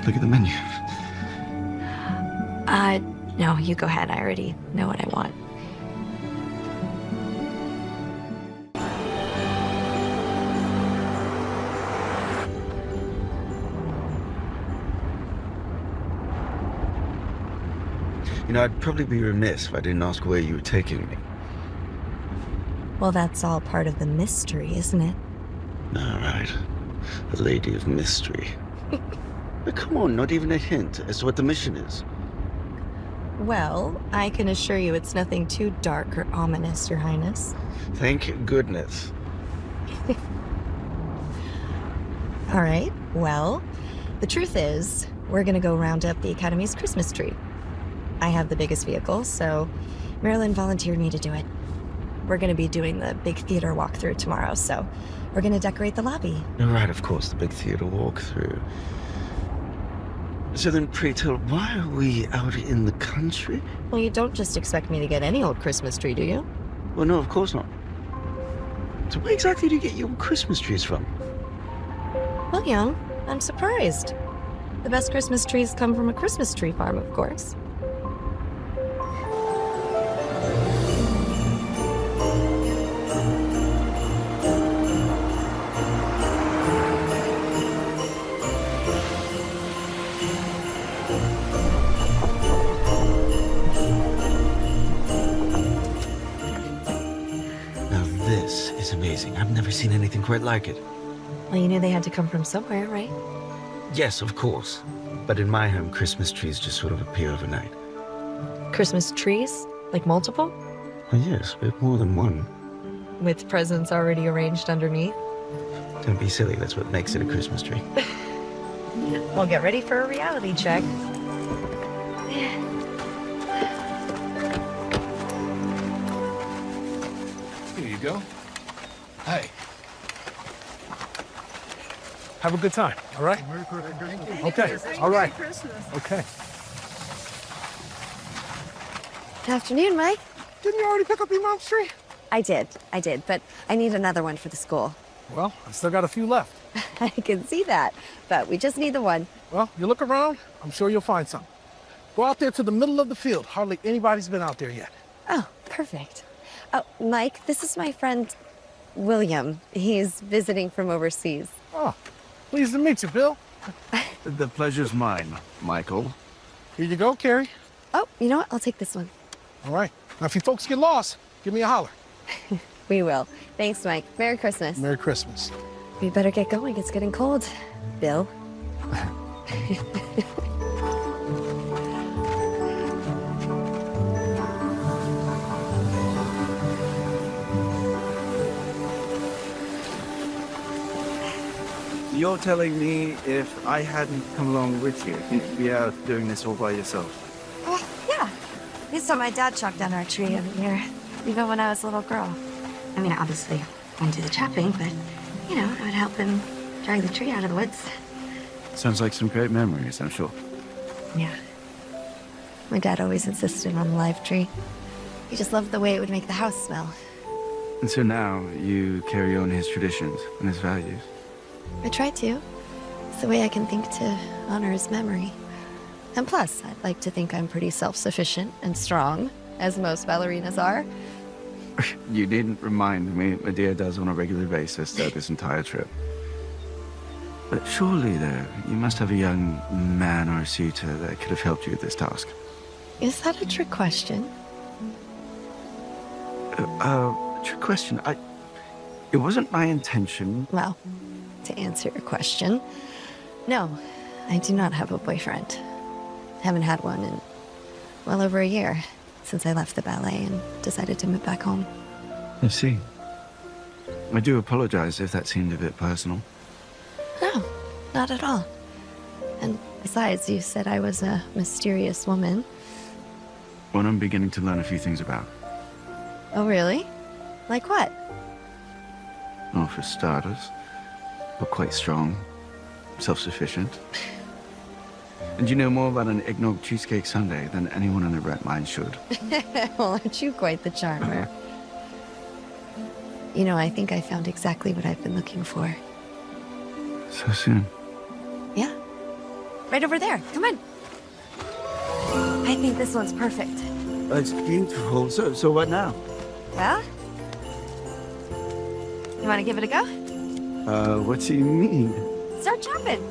[SPEAKER 6] look at the menu.
[SPEAKER 2] No, you go ahead. I already know what I want.
[SPEAKER 6] You know, I'd probably be remiss if I didn't ask where you were taking me.
[SPEAKER 2] Well, that's all part of the mystery, isn't it?
[SPEAKER 6] All right. A lady of mystery. But come on, not even a hint as to what the mission is.
[SPEAKER 2] Well, I can assure you it's nothing too dark or ominous, Your Highness.
[SPEAKER 6] Thank goodness.
[SPEAKER 2] All right, well, the truth is, we're gonna go round up the Academy's Christmas tree. I have the biggest vehicle, so Marilyn volunteered me to do it. We're gonna be doing the big theater walkthrough tomorrow, so we're gonna decorate the lobby.
[SPEAKER 6] All right, of course, the big theater walkthrough. So then, pray tell, why are we out in the country?
[SPEAKER 2] Well, you don't just expect me to get any old Christmas tree, do you?
[SPEAKER 6] Well, no, of course not. So where exactly do you get your Christmas trees from?
[SPEAKER 2] Well, young, I'm surprised. The best Christmas trees come from a Christmas tree farm, of course.
[SPEAKER 6] This is amazing. I've never seen anything quite like it.
[SPEAKER 2] Well, you knew they had to come from somewhere, right?
[SPEAKER 6] Yes, of course. But in my home, Christmas trees just sort of appear overnight.
[SPEAKER 2] Christmas trees? Like multiple?
[SPEAKER 6] Well, yes, we have more than one.
[SPEAKER 2] With presents already arranged underneath?
[SPEAKER 6] Don't be silly, that's what makes it a Christmas tree.
[SPEAKER 2] Well, get ready for a reality check.
[SPEAKER 7] Here you go. Hey. Have a good time, all right? Okay, all right. Okay.
[SPEAKER 1] Good afternoon, Mike.
[SPEAKER 7] Didn't you already pick up your mom's tree?
[SPEAKER 1] I did, but I need another one for the school.
[SPEAKER 7] Well, I still got a few left.
[SPEAKER 1] I can see that, but we just need the one.
[SPEAKER 7] Well, you look around, I'm sure you'll find some. Go out there to the middle of the field. Hardly anybody's been out there yet.
[SPEAKER 1] Oh, perfect. Oh, Mike, this is my friend William. He's visiting from overseas.
[SPEAKER 7] Oh, pleased to meet you, Bill.
[SPEAKER 6] The pleasure's mine, Michael.
[SPEAKER 7] Here you go, Carrie.
[SPEAKER 1] Oh, you know what? I'll take this one.
[SPEAKER 7] All right. Now, if you folks get lost, give me a holler.
[SPEAKER 1] We will. Thanks, Mike. Merry Christmas.
[SPEAKER 7] Merry Christmas.
[SPEAKER 1] We better get going. It's getting cold. Bill.
[SPEAKER 6] You're telling me if I hadn't come along with you, you'd be out doing this all by yourself?
[SPEAKER 1] Yeah. We saw my dad chop down our tree every year, even when I was a little girl. I mean, obviously, I wouldn't do the chopping, but, you know, I would help him drag the tree out of the woods.
[SPEAKER 6] Sounds like some great memories, I'm sure.
[SPEAKER 1] Yeah. My dad always insisted on a live tree. He just loved the way it would make the house smell.
[SPEAKER 6] And so now you carry on his traditions and his values.
[SPEAKER 1] I try to. It's the way I can think to honor his memory. And plus, I'd like to think I'm pretty self-sufficient and strong, as most ballerinas are.
[SPEAKER 6] You needn't remind me. Medea does on a regular basis throughout this entire trip. But surely, though, you must have a young man or a suitor that could have helped you with this task.
[SPEAKER 1] Is that a trick question?
[SPEAKER 6] Trick question. It wasn't my intention.
[SPEAKER 1] Well, to answer your question, no, I do not have a boyfriend. Haven't had one in well over a year since I left the ballet and decided to move back home.
[SPEAKER 6] I see. I do apologize if that seemed a bit personal.
[SPEAKER 1] No, not at all. And besides, you said I was a mysterious woman.
[SPEAKER 6] One I'm beginning to learn a few things about.
[SPEAKER 1] Oh, really? Like what?
[SPEAKER 6] Well, for starters, you're quite strong, self-sufficient. And you know more about an eggnog cheesecake sundae than anyone in their right mind should.
[SPEAKER 1] Well, aren't you quite the charmer? You know, I think I found exactly what I've been looking for.
[SPEAKER 6] So soon.
[SPEAKER 1] Yeah. right over there. Come on. I think this one's perfect.
[SPEAKER 6] It's beautiful. So what now?
[SPEAKER 1] Well, you want to give it a go?
[SPEAKER 6] What do you mean?
[SPEAKER 1] Start chopping.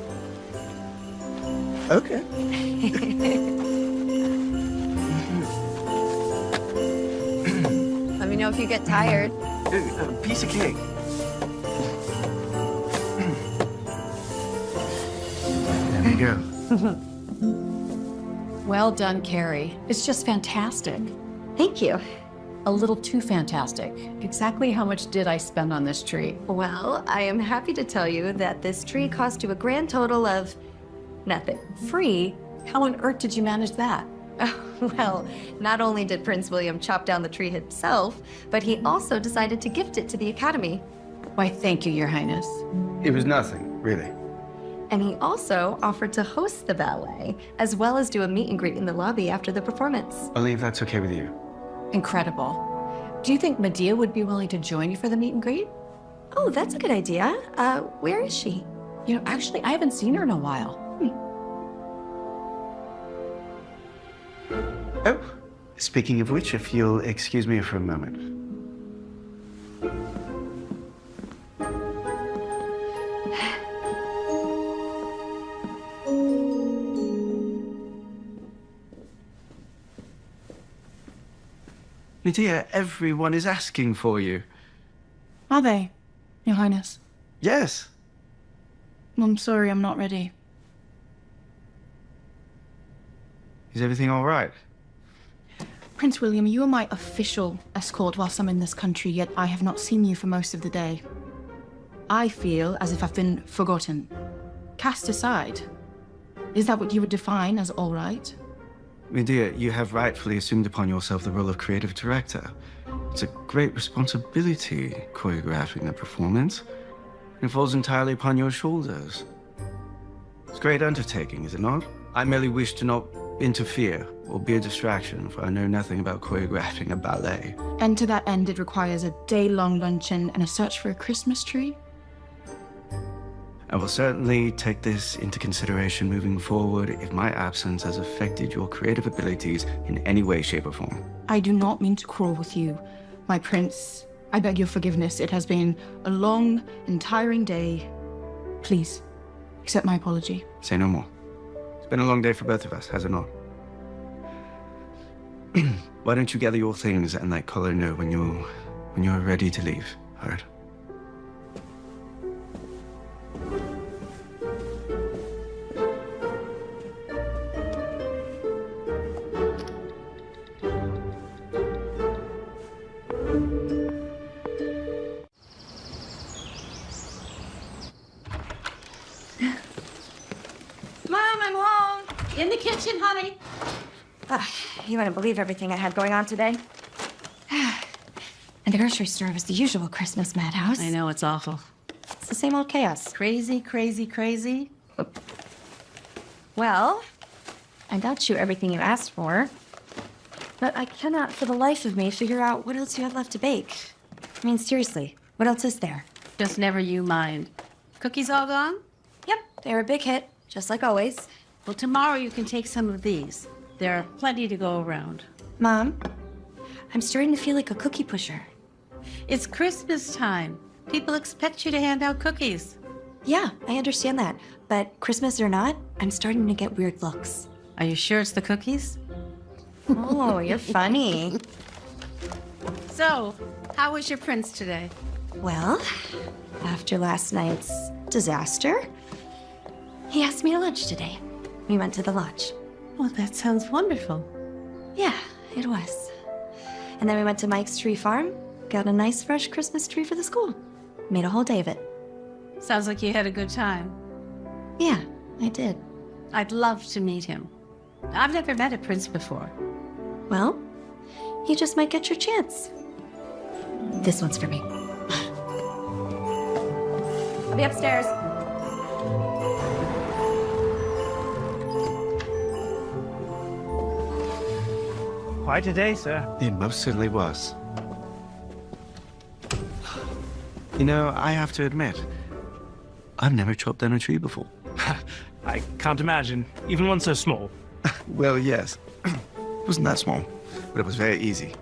[SPEAKER 6] Okay.
[SPEAKER 1] Let me know if you get tired.
[SPEAKER 6] A piece of cake. There we go.
[SPEAKER 3] Well done, Carrie. It's just fantastic.
[SPEAKER 1] Thank you.
[SPEAKER 3] A little too fantastic. Exactly how much did I spend on this tree?
[SPEAKER 1] Well, I am happy to tell you that this tree cost you a grand total of nothing.
[SPEAKER 3] Free? How on earth did you manage that?
[SPEAKER 1] Well, not only did Prince William chop down the tree himself, but he also decided to gift it to the Academy.
[SPEAKER 3] Why, thank you, Your Highness.
[SPEAKER 6] It was nothing, really.
[SPEAKER 1] And he also offered to host the ballet, as well as do a meet and greet in the lobby after the performance.
[SPEAKER 6] Only if that's okay with you.
[SPEAKER 3] Incredible. Do you think Medea would be willing to join you for the meet and greet?
[SPEAKER 1] Oh, that's a good idea. Where is she?
[SPEAKER 3] You know, actually, I haven't seen her in a while.
[SPEAKER 6] Oh, speaking of which, if you'll excuse me for a moment. Medea, everyone is asking for you.
[SPEAKER 9] Are they, Your Highness?
[SPEAKER 6] Yes.
[SPEAKER 9] I'm sorry, I'm not ready.
[SPEAKER 6] Is everything all right?
[SPEAKER 9] Prince William, you are my official escort whilst I'm in this country, yet I have not seen you for most of the day. I feel as if I've been forgotten, cast aside. Is that what you would define as all right?
[SPEAKER 6] Medea, you have rightfully assumed upon yourself the role of creative director. It's a great responsibility, choreographing the performance. It falls entirely upon your shoulders. It's a great undertaking, is it not? I merely wish to not interfere or be a distraction, for I know nothing about choreographing a ballet.
[SPEAKER 9] And to that end, it requires a day-long luncheon and a search for a Christmas tree?
[SPEAKER 6] I will certainly take this into consideration moving forward if my absence has affected your creative abilities in any way, shape, or form.
[SPEAKER 9] I do not mean to quarrel with you, my prince. I beg your forgiveness. It has been a long and tiring day. Please, accept my apology.
[SPEAKER 6] Say no more. It's been a long day for both of us, has it not? Why don't you gather your things and let Collar know when you're ready to leave, all right?
[SPEAKER 10] Mom, I'm home. In the kitchen, honey.
[SPEAKER 1] You wouldn't believe everything I had going on today. And the grocery store was the usual Christmas madhouse.
[SPEAKER 11] I know, it's awful.
[SPEAKER 1] It's the same old chaos.
[SPEAKER 11] Crazy, crazy, crazy.
[SPEAKER 1] Well, I got you everything you asked for. But I cannot for the life of me figure out what else you have left to bake. I mean, seriously, what else is there?
[SPEAKER 11] Just never you mind. Cookies all gone?
[SPEAKER 1] Yep, they're a big hit, just like always.
[SPEAKER 11] Well, tomorrow you can take some of these. There are plenty to go around.
[SPEAKER 1] Mom, I'm starting to feel like a cookie pusher.
[SPEAKER 11] It's Christmas time. People expect you to hand out cookies.
[SPEAKER 1] Yeah, I understand that. But Christmas or not, I'm starting to get weird looks.
[SPEAKER 11] Are you sure it's the cookies?
[SPEAKER 1] Oh, you're funny.
[SPEAKER 11] So, how was your prince today?
[SPEAKER 1] Well, after last night's disaster, he asked me to lunch today. We went to the lodge.
[SPEAKER 11] Well, that sounds wonderful.
[SPEAKER 1] Yeah, it was. And then we went to Mike's tree farm, got a nice fresh Christmas tree for the school. Made a whole day of it.
[SPEAKER 11] Sounds like you had a good time.
[SPEAKER 1] Yeah, I did.
[SPEAKER 11] I'd love to meet him. I've never met a prince before.
[SPEAKER 1] Well, you just might get your chance. This one's for me. I'll be upstairs.
[SPEAKER 7] Quite a day, sir.
[SPEAKER 6] It most certainly was. You know, I have to admit, I've never chopped down a tree before.
[SPEAKER 7] I I can't imagine. Even one so small.
[SPEAKER 6] Well, yes. It wasn't that small, but it was very easy.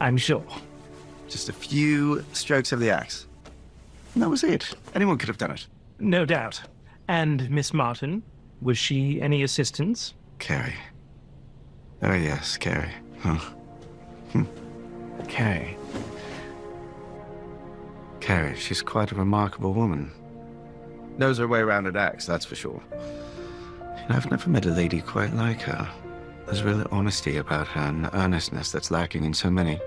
[SPEAKER 7] I'm sure.
[SPEAKER 6] Just a few strokes of the axe. And that was it. Anyone could have done it.
[SPEAKER 7] No doubt. And Miss Martin, was she any assistance?
[SPEAKER 6] Carrie. Oh, yes, Carrie. Huh.
[SPEAKER 7] Carrie.
[SPEAKER 6] Carrie, she's quite a remarkable woman. Knows her way around an axe, that's for sure. You know, I've never met a lady quite like her. There's real honesty about her and earnestness that's lacking in so many.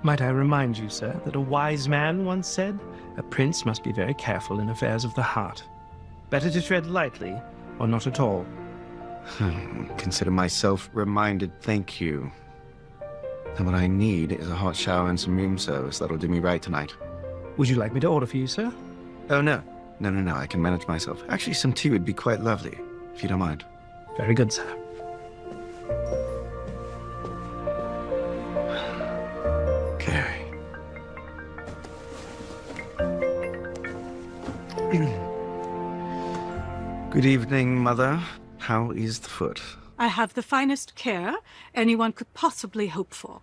[SPEAKER 7] Might I remind you, sir, that a wise man once said, a prince must be very careful in affairs of the heart. Better to tread lightly, or not at all.
[SPEAKER 6] Consider myself reminded, thank you. And what I need is a hot shower and some room service. That'll do me right tonight.
[SPEAKER 7] Would you like me to order for you, sir?
[SPEAKER 6] Oh, no. No, I can manage myself. Actually, some tea would be quite lovely, if you don't mind.
[SPEAKER 7] Very good, sir.
[SPEAKER 6] Carrie. Good evening, Mother. How is the foot?
[SPEAKER 8] I have the finest care anyone could possibly hope for.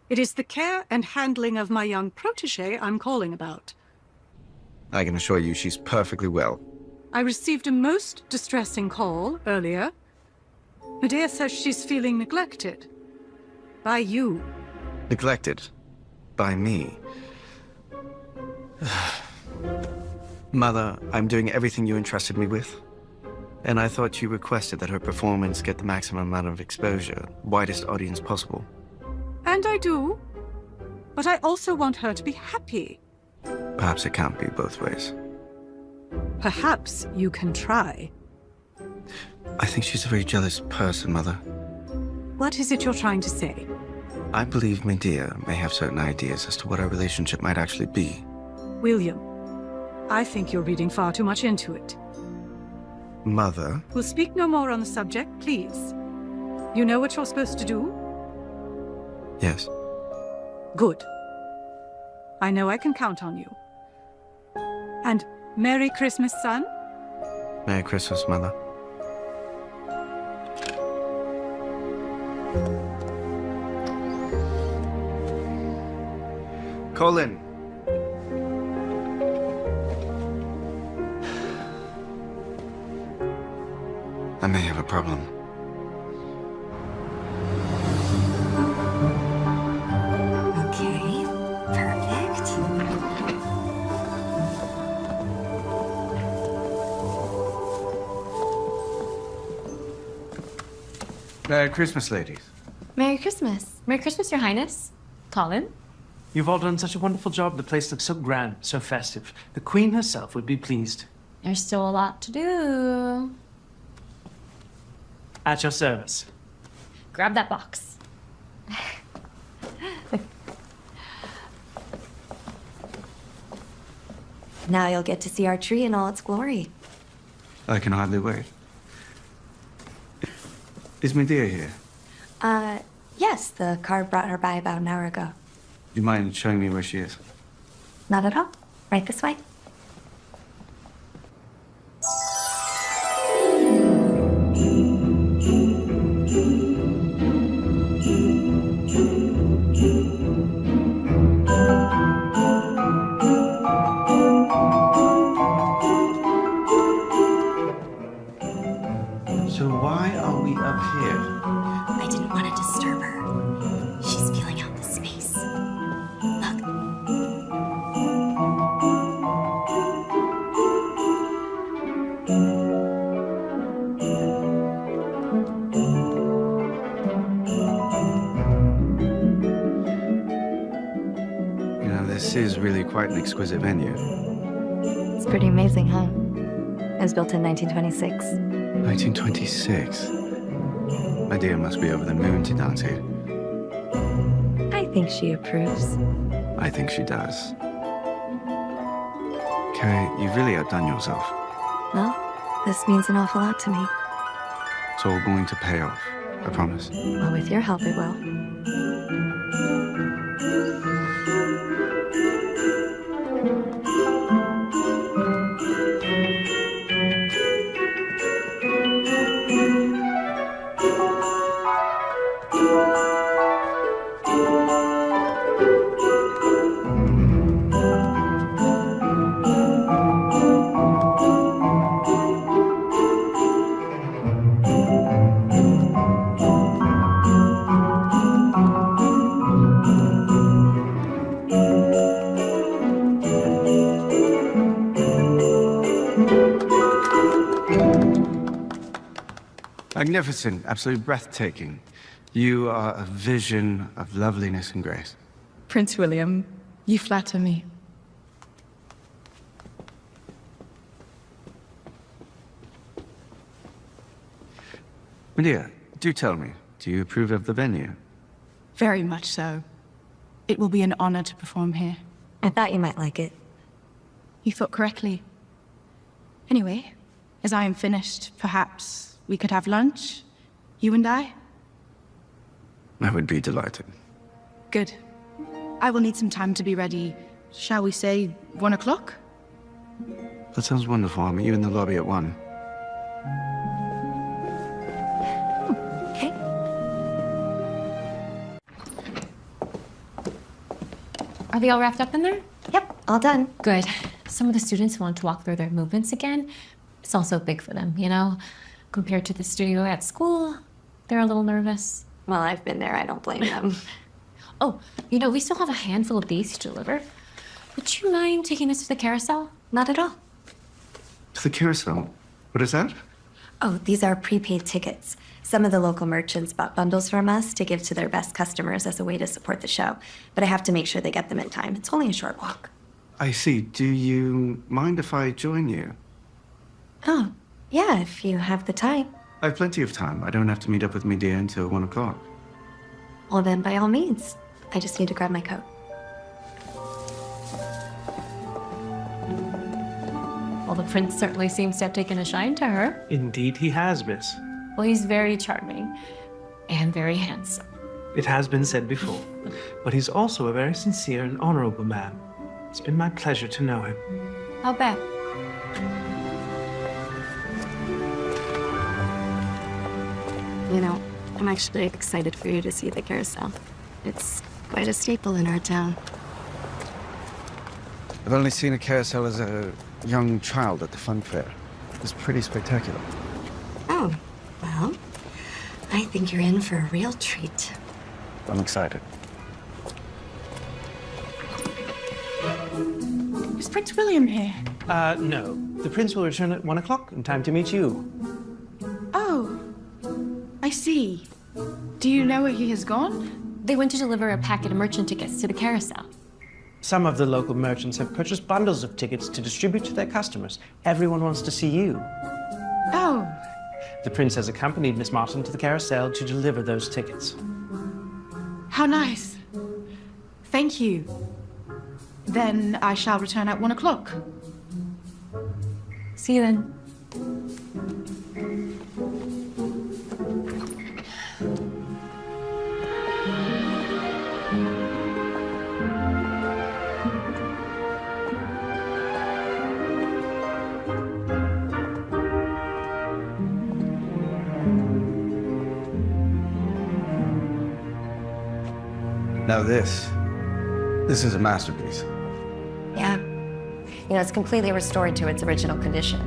[SPEAKER 8] It is the care and handling of my young protégé I'm calling about.
[SPEAKER 6] I can assure you she's perfectly well.
[SPEAKER 8] I received a most distressing call earlier. Medea says she's feeling neglected. By you.
[SPEAKER 6] Neglected. By me. Mother, I'm doing everything you entrusted me with. And I thought you requested that her performance get the maximum amount of exposure, widest audience possible.
[SPEAKER 8] And I do. But I also want her to be happy.
[SPEAKER 6] Perhaps it can't be both ways.
[SPEAKER 8] Perhaps you can try.
[SPEAKER 6] I think she's a very jealous person, Mother.
[SPEAKER 8] What is it you're trying to say?
[SPEAKER 6] I believe Medea may have certain ideas as to what our relationship might actually be.
[SPEAKER 8] William, I think you're reading far too much into it.
[SPEAKER 6] Mother?
[SPEAKER 8] We'll speak no more on the subject, please. You know what you're supposed to do?
[SPEAKER 6] Yes.
[SPEAKER 8] Good. I know I can count on you. And Merry Christmas, son.
[SPEAKER 6] Merry Christmas, Mother. Colin. I may have a problem.
[SPEAKER 1] Okay, perfect.
[SPEAKER 6] Merry Christmas, ladies.
[SPEAKER 1] Merry Christmas.
[SPEAKER 4] Merry Christmas, Your Highness. Colin?
[SPEAKER 7] You've all done such a wonderful job. The place looks so grand, so festive. The Queen herself would be pleased.
[SPEAKER 4] There's still a lot to do.
[SPEAKER 7] At your service.
[SPEAKER 4] Grab that box.
[SPEAKER 1] Now you'll get to see our tree in all its glory.
[SPEAKER 6] I can hardly wait. Is Medea here?
[SPEAKER 1] Yes, the car brought her by about an hour ago.
[SPEAKER 6] Do you mind showing me where she is?
[SPEAKER 1] Not at all. Right this way.
[SPEAKER 6] So why are we up here?
[SPEAKER 1] I didn't want to disturb her. She's feeling out the space. Look.
[SPEAKER 6] You know, this is really quite an exquisite venue.
[SPEAKER 1] It's pretty amazing, huh? It was built in 1926.
[SPEAKER 6] 1926. Medea must be over the moon to dance here.
[SPEAKER 1] I think she approves.
[SPEAKER 6] I think she does. Carrie, you've really outdone yourself.
[SPEAKER 1] Well, this means an awful lot to me.
[SPEAKER 6] It's all going to pay off. I promise.
[SPEAKER 1] Well, with your help, it will.
[SPEAKER 6] Magnificent, absolutely breathtaking. You are a vision of loveliness and grace.
[SPEAKER 9] Prince William, you flatter me.
[SPEAKER 6] Medea, do tell me, do you approve of the venue?
[SPEAKER 9] Very much so. It will be an honor to perform here.
[SPEAKER 1] I thought you might like it.
[SPEAKER 9] You thought correctly. Anyway, as I am finished, perhaps we could have lunch? You and I?
[SPEAKER 6] I would be delighted.
[SPEAKER 9] Good. I will need some time to be ready. Shall we say 1 o'clock?
[SPEAKER 6] That sounds wonderful. I'll meet you in the lobby at 1.
[SPEAKER 1] Okay.
[SPEAKER 4] Are they all wrapped up in there?
[SPEAKER 1] Yep, all done.
[SPEAKER 4] Good. Some of the students want to walk through their movements again. It's also big for them, you know? Compared to the studio at school, they're a little nervous.
[SPEAKER 2] Well, I've been there. I don't blame them.
[SPEAKER 4] Oh, you know, we still have a handful of these to deliver. Would you mind taking this to the carousel?
[SPEAKER 1] Not at all.
[SPEAKER 6] To the carousel? What is that?
[SPEAKER 1] Oh, these are prepaid tickets. Some of the local merchants bought bundles from us to give to their best customers as a way to support the show. But I have to make sure they get them in time. It's only a short walk.
[SPEAKER 6] I see. Do you mind if I join you?
[SPEAKER 1] Oh, yeah, if you have the time.
[SPEAKER 6] I have plenty of time. I don't have to meet up with Medea until 1 o'clock.
[SPEAKER 1] Well, then by all means. I just need to grab my coat.
[SPEAKER 4] Well, the prince certainly seems to have taken a shine to her.
[SPEAKER 7] Indeed he has, miss.
[SPEAKER 4] Well, he's very charming and very handsome.
[SPEAKER 7] It has been said before, but he's also a very sincere and honorable man. It's been my pleasure to know him.
[SPEAKER 4] I'll bet.
[SPEAKER 2] You know, I'm actually excited for you to see the carousel. It's quite a staple in our town.
[SPEAKER 6] I've only seen a carousel as a young child at the fun fair. It's pretty spectacular.
[SPEAKER 2] Oh, well, I think you're in for a real treat.
[SPEAKER 6] I'm excited.
[SPEAKER 9] Is Prince William here?
[SPEAKER 7] No. The prince will return at 1 o'clock in time to meet you.
[SPEAKER 9] Oh, I see. Do you know where he has gone?
[SPEAKER 4] They went to deliver a packet of merchant tickets to the carousel.
[SPEAKER 7] Some of the local merchants have purchased bundles of tickets to distribute to their customers. Everyone wants to see you.
[SPEAKER 9] Oh,
[SPEAKER 7] The prince has accompanied Miss Martin to the carousel to deliver those tickets.
[SPEAKER 9] how nice. Thank you. Then I shall return at 1 o'clock.
[SPEAKER 4] See you then.
[SPEAKER 6] Now this is a masterpiece.
[SPEAKER 1] Yeah. You know, it's completely restored to its original condition.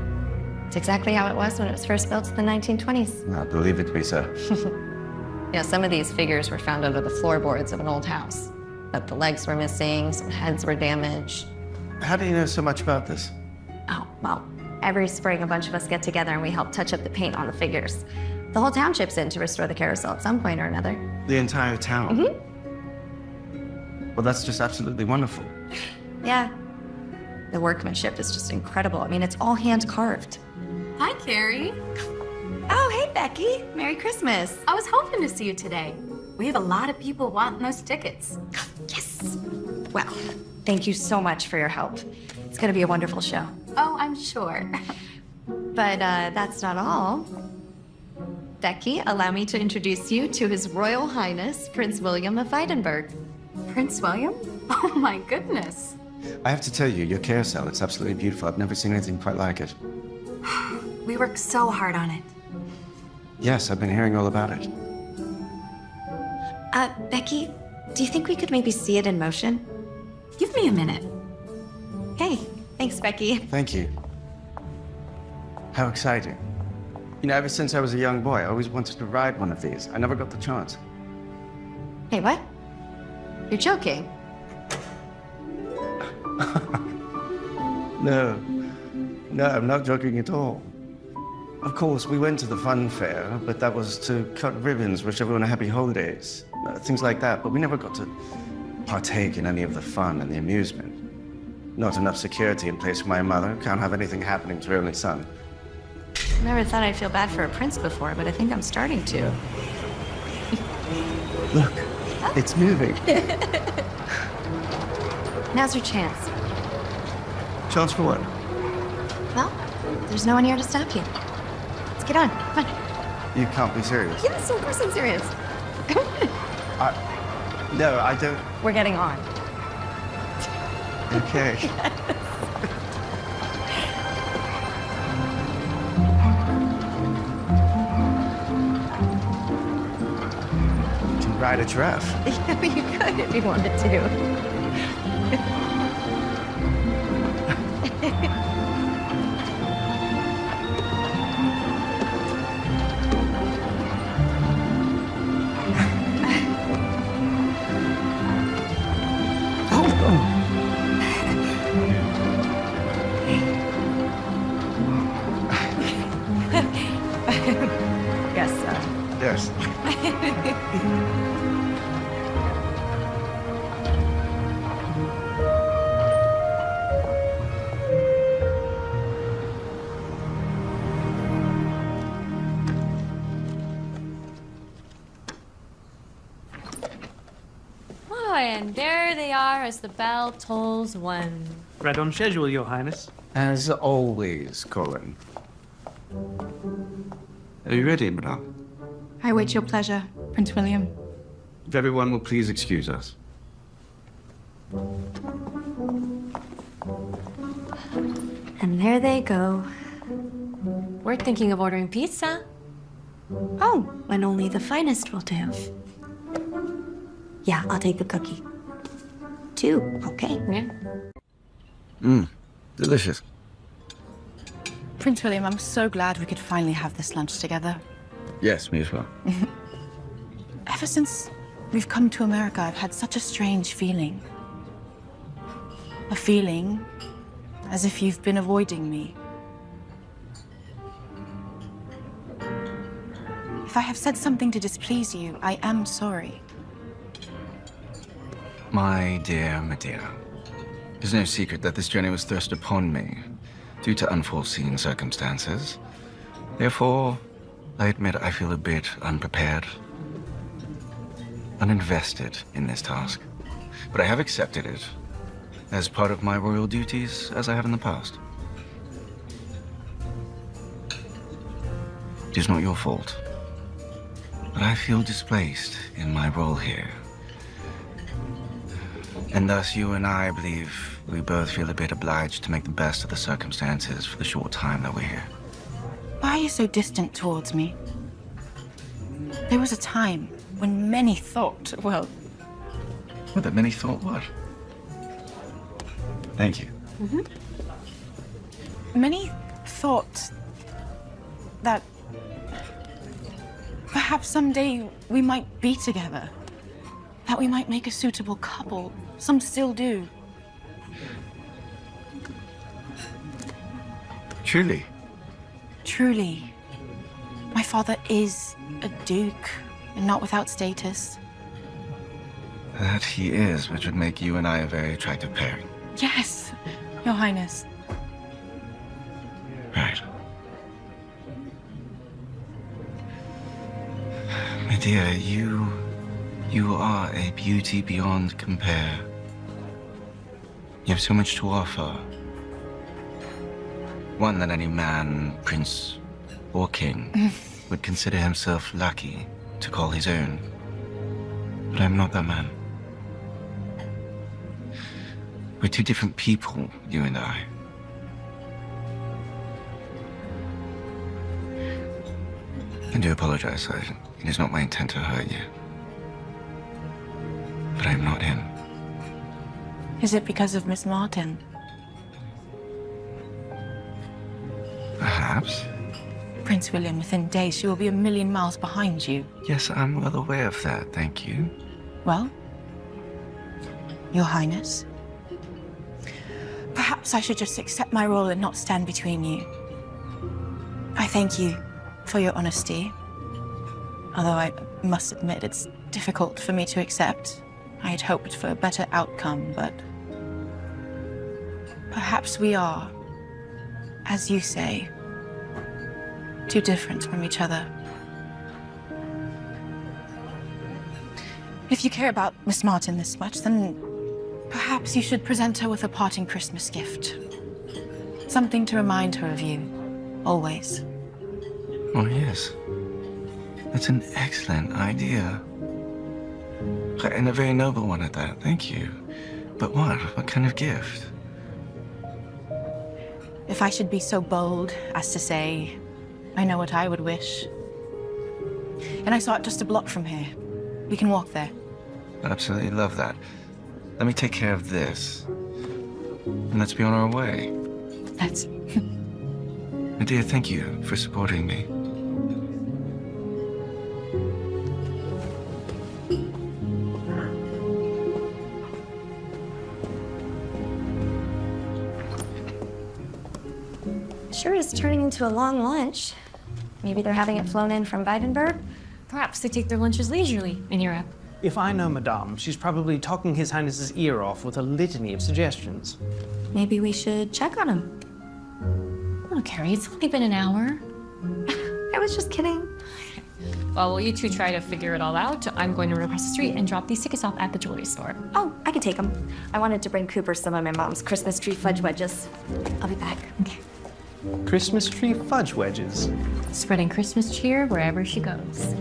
[SPEAKER 1] It's exactly how it was when it was first built in the 1920s.
[SPEAKER 6] I believe it to be so.
[SPEAKER 1] You know, some of these figures were found under the floorboards of an old house. But the legs were missing, some heads were damaged.
[SPEAKER 6] How do you know so much about this?
[SPEAKER 1] Oh, well, every spring a bunch of us get together and we help touch up the paint on the figures. The whole town chips in to restore the carousel at some point or another.
[SPEAKER 6] The entire town? Mm-hmm. Well, that's just absolutely wonderful.
[SPEAKER 1] Yeah. The workmanship is just incredible. I mean, it's all hand carved.
[SPEAKER 10] Hi, Carrie.
[SPEAKER 1] Oh, hey, Becky. Merry Christmas.
[SPEAKER 10] I was hoping to see you today. We have a lot of people wanting those tickets.
[SPEAKER 1] Yes. Well, thank you so much for your help. It's going to be a wonderful show.
[SPEAKER 10] Oh, I'm sure.
[SPEAKER 1] But that's not all. Becky, allow me to introduce you to His Royal Highness, Prince William of Weidenberg.
[SPEAKER 10] Prince William? Oh, my goodness.
[SPEAKER 6] I have to tell you, your carousel, it's absolutely beautiful. I've never seen anything quite like it.
[SPEAKER 10] We worked so hard on it.
[SPEAKER 6] Yes, I've been hearing all about it.
[SPEAKER 1] Becky, do you think we could maybe see it in motion?
[SPEAKER 10] Give me a minute.
[SPEAKER 1] Hey, thanks, Becky.
[SPEAKER 6] Thank you. How exciting. You know, ever since I was a young boy, I always wanted to ride one of these. I never got the chance.
[SPEAKER 1] Hey, what? You're joking.
[SPEAKER 6] No, I'm not joking at all. Of course, we went to the fun fair, but that was to cut ribbons, wish everyone a happy holidays, things like that. But we never got to partake in any of the fun and the amusement. Not enough security in place for my mother. Can't have anything happening to her only son.
[SPEAKER 2] Never thought I'd feel bad for a prince before, but I think I'm starting to.
[SPEAKER 6] Look, it's moving.
[SPEAKER 1] Now's your chance.
[SPEAKER 6] Chance for what?
[SPEAKER 1] Well, there's no one here to stop you. Let's get on. Come on.
[SPEAKER 6] You can't be serious.
[SPEAKER 1] Yes, of course I'm serious.
[SPEAKER 6] No, I don't.
[SPEAKER 1] We're getting on.
[SPEAKER 6] Okay. You can ride a giraffe.
[SPEAKER 1] Yeah, you could if you wanted to. Yes,
[SPEAKER 6] Yes.
[SPEAKER 4] Oh, and there they are as the bell tolls one.
[SPEAKER 7] Right on schedule, Your Highness.
[SPEAKER 6] As always, Colin. Are you ready, madame?
[SPEAKER 9] I wait your pleasure, Prince William.
[SPEAKER 6] If everyone will please excuse us.
[SPEAKER 1] and there they go.
[SPEAKER 4] We're thinking of ordering pizza.
[SPEAKER 1] Oh, and only the finest will do. Yeah, I'll take the cookie. 2, okay?
[SPEAKER 4] Yeah.
[SPEAKER 6] Delicious.
[SPEAKER 9] Prince William, I'm so glad we could finally have this lunch together.
[SPEAKER 6] Yes, me as well.
[SPEAKER 9] Ever since we've come to America, I've had such a strange feeling. A feeling as if you've been avoiding me. If I have said something to displease you, I am sorry.
[SPEAKER 14] My dear Medea, it's no secret that this journey was thrust upon me due to unforeseen circumstances. Therefore, I admit I feel a bit unprepared, uninvested in this task. But I have accepted it as part of my royal duties, as I have in the past. It is not your fault, but I feel displaced in my role here. And thus, you and I believe we both feel a bit obliged to make the best of the circumstances for the short time that we're here.
[SPEAKER 9] Why are you so distant towards me? There was a time when many thought, well...
[SPEAKER 14] What, that many thought what? Thank you.
[SPEAKER 9] Many thought that perhaps someday we might be together. That we might make a suitable couple. Some still do.
[SPEAKER 14] Truly?
[SPEAKER 9] Truly. My father is a duke, and not without status.
[SPEAKER 14] That he is, which would make you and I a very attractive pairing.
[SPEAKER 9] Yes, Your Highness.
[SPEAKER 14] Right. Medea, you are a beauty beyond compare. You have so much to offer. One that any man, prince, or king would consider himself lucky to call his own. But I'm not that man. We're two different people, you and I. I do apologize. It is not my intent to hurt you. But I'm not him.
[SPEAKER 9] Is it because of Miss Martin?
[SPEAKER 14] Perhaps.
[SPEAKER 9] Prince William, within days, she will be 1,000,000 miles behind you.
[SPEAKER 14] Yes, I'm well aware of that, thank you.
[SPEAKER 9] Well, Your Highness, perhaps I should just accept my role and not stand between you. I thank you for your honesty. Although I must admit it's difficult for me to accept. I had hoped for a better outcome, but perhaps we are, as you say, too different from each other. If you care about Miss Martin this much, then perhaps you should present her with a parting Christmas gift. Something to remind her of you, always.
[SPEAKER 14] Oh, yes. That's an excellent idea. And a very noble one at that, thank you. But what? What kind of gift?
[SPEAKER 9] If I should be so bold as to say, I know what I would wish. And I saw it just a block from here. We can walk there.
[SPEAKER 14] I absolutely love that. Let me take care of this. And let's be on our way.
[SPEAKER 9] Let's.
[SPEAKER 14] And dear, thank you for supporting me.
[SPEAKER 1] Sure is turning into a long lunch. Maybe they're having it flown in from Weidenberg?
[SPEAKER 4] Perhaps they take their lunches leisurely in Europe.
[SPEAKER 7] If I know Madame, she's probably talking His Highness's ear off with a litany of suggestions.
[SPEAKER 1] Maybe we should check on him.
[SPEAKER 4] Oh, Carrie, it's only been an hour.
[SPEAKER 1] I was just kidding.
[SPEAKER 4] Well, while you two try to figure it all out, I'm going to run across the street and drop these tickets off at the jewelry store.
[SPEAKER 1] Oh, I can take them. I wanted to bring Cooper some of my mom's Christmas tree fudge wedges. I'll be back.
[SPEAKER 4] Okay.
[SPEAKER 7] Christmas tree fudge wedges.
[SPEAKER 4] Spreading Christmas cheer wherever she goes.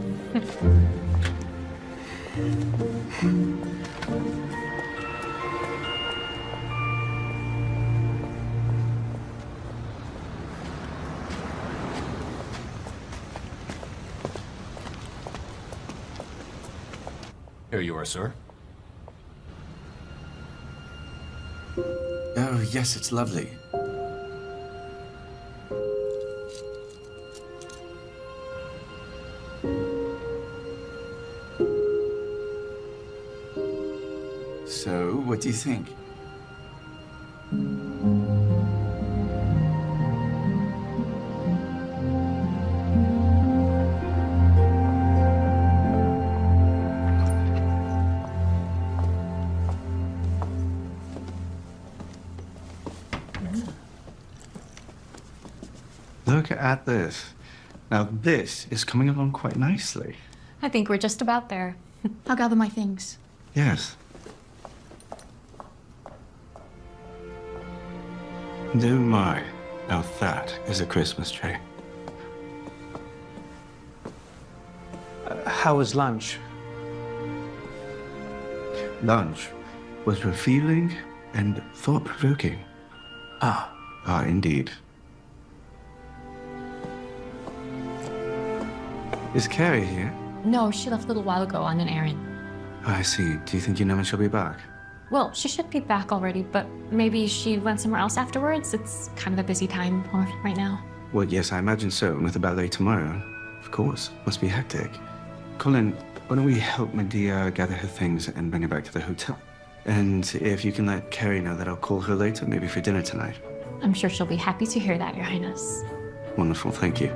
[SPEAKER 13] Here you are, sir.
[SPEAKER 6] Oh, yes, it's lovely. So, what do you think?
[SPEAKER 14] Look at this. Now, this is coming along quite nicely.
[SPEAKER 4] I think we're just about there.
[SPEAKER 9] I'll gather my things.
[SPEAKER 14] Yes. Oh my. Now that is a Christmas tree.
[SPEAKER 7] How was lunch?
[SPEAKER 14] Lunch was revealing and thought-provoking. Indeed. Is Carrie here?
[SPEAKER 4] No, she left a little while ago on an errand.
[SPEAKER 14] I see. Do you think you know when she'll be back?
[SPEAKER 4] Well, she should be back already, but maybe she went somewhere else afterwards. It's kind of a busy time right now.
[SPEAKER 14] Well, yes, I imagine so. And with the ballet tomorrow, of course, must be hectic. Colin, why don't we help Medea gather her things and bring her back to the hotel? And if you can let Carrie know that I'll call her later, maybe for dinner tonight.
[SPEAKER 4] I'm sure she'll be happy to hear that, Your Highness.
[SPEAKER 14] Wonderful, thank you.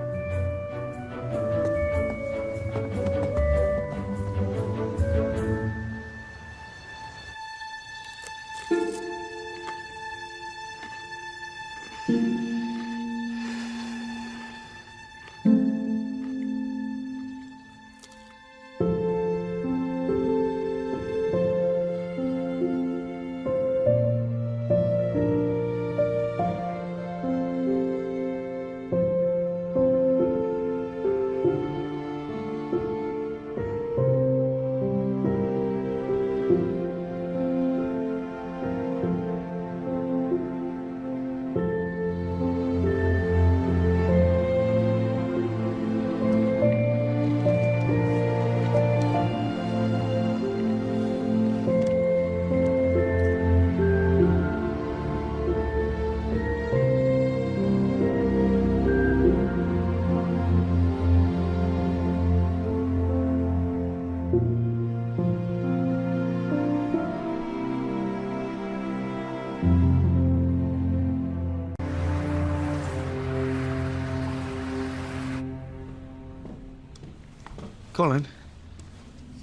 [SPEAKER 6] Colin,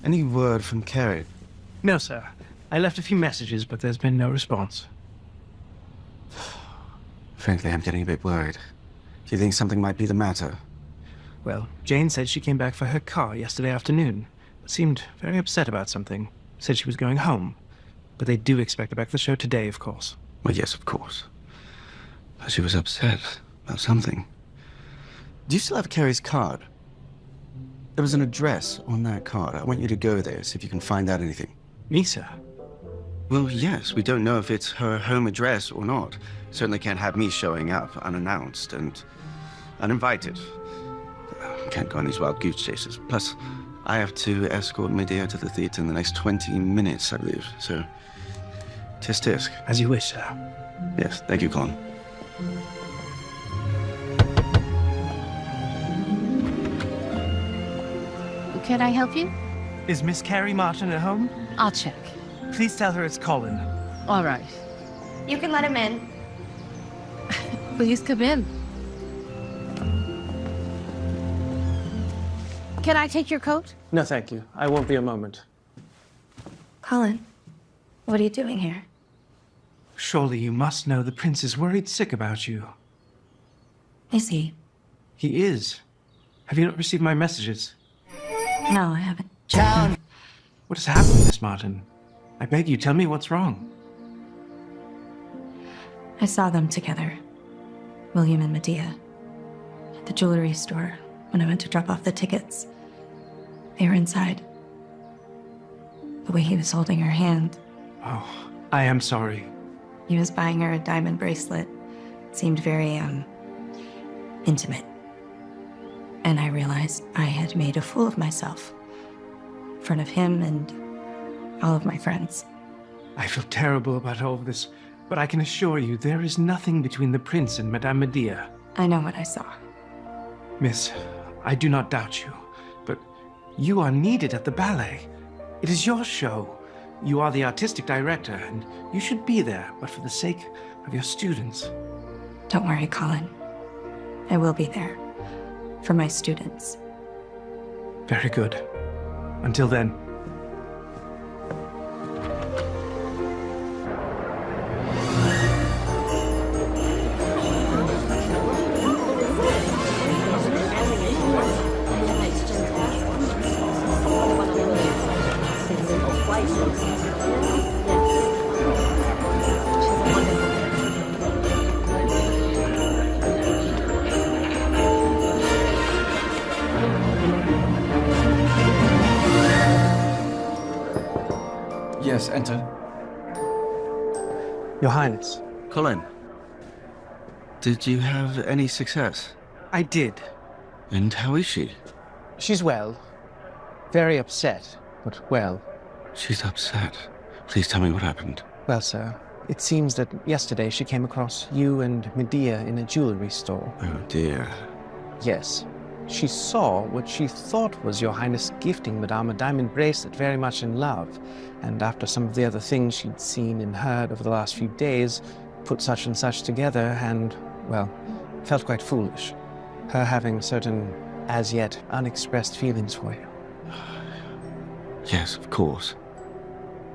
[SPEAKER 6] any word from Carrie?
[SPEAKER 7] No, sir. I left a few messages, but there's been no response.
[SPEAKER 6] Frankly, I'm getting a bit worried. Do you think something might be the matter?
[SPEAKER 7] Well, Jane said she came back for her car yesterday afternoon. Seemed very upset about something. Said she was going home. But they do expect her back for the show today, of course.
[SPEAKER 6] Well, yes, of course. But she was upset about something. Do you still have Carrie's card? There was an address on that card. I want you to go there, see if you can find out anything.
[SPEAKER 7] Me, sir?
[SPEAKER 6] Well, yes, we don't know if it's her home address or not. Certainly can't have me showing up unannounced and uninvited. Can't go on these wild goose chases. Plus, I have to escort Medea to the theater in the next 20 minutes, I believe. So, tisk tisk.
[SPEAKER 7] As you wish, sir.
[SPEAKER 6] Yes, thank you, Colin.
[SPEAKER 11] Can I help you?
[SPEAKER 7] Is Miss Carrie Martin at home?
[SPEAKER 11] I'll check.
[SPEAKER 7] Please tell her it's Colin.
[SPEAKER 11] All right.
[SPEAKER 1] You can let him in.
[SPEAKER 11] Please come in. Can I take your coat?
[SPEAKER 7] No, thank you. I won't be a moment.
[SPEAKER 1] Colin, what are you doing here?
[SPEAKER 7] Surely you must know the prince is worried sick about you.
[SPEAKER 1] Is he?
[SPEAKER 7] He is. Have you not received my messages?
[SPEAKER 1] No, I haven't.
[SPEAKER 7] What has happened, Miss Martin? I beg you, tell me what's wrong.
[SPEAKER 1] I saw them together, William and Medea, at the jewelry store when I went to drop off the tickets. They were inside. The way he was holding her hand.
[SPEAKER 7] Oh, I am sorry.
[SPEAKER 1] He was buying her a diamond bracelet. Seemed very, intimate. And I realized I had made a fool of myself in front of him and all of my friends.
[SPEAKER 7] I feel terrible about all of this, but I can assure you there is nothing between the prince and Madame Medea.
[SPEAKER 1] I know what I saw.
[SPEAKER 7] Miss, I do not doubt you, but you are needed at the ballet. It is your show. You are the artistic director, and you should be there, but for the sake of your students.
[SPEAKER 1] Don't worry, Colin. I will be there. For my students.
[SPEAKER 7] Very good. Until then.
[SPEAKER 14] Yes, enter.
[SPEAKER 7] Your Highness.
[SPEAKER 6] Colin, did you have any success?
[SPEAKER 7] I did.
[SPEAKER 6] And how is she?
[SPEAKER 7] She's well. Very upset, but well.
[SPEAKER 6] She's upset. Please tell me what happened.
[SPEAKER 7] Well, sir, it seems that yesterday she came across you and Medea in a jewelry store.
[SPEAKER 6] Oh, dear.
[SPEAKER 7] Yes. She saw what she thought was your Highness gifting Madame a diamond bracelet, very much in love. And after some of the other things she'd seen and heard over the last few days, put such and such together and, well, felt quite foolish. Her having certain, as yet, unexpressed feelings for you.
[SPEAKER 6] Yes, of course.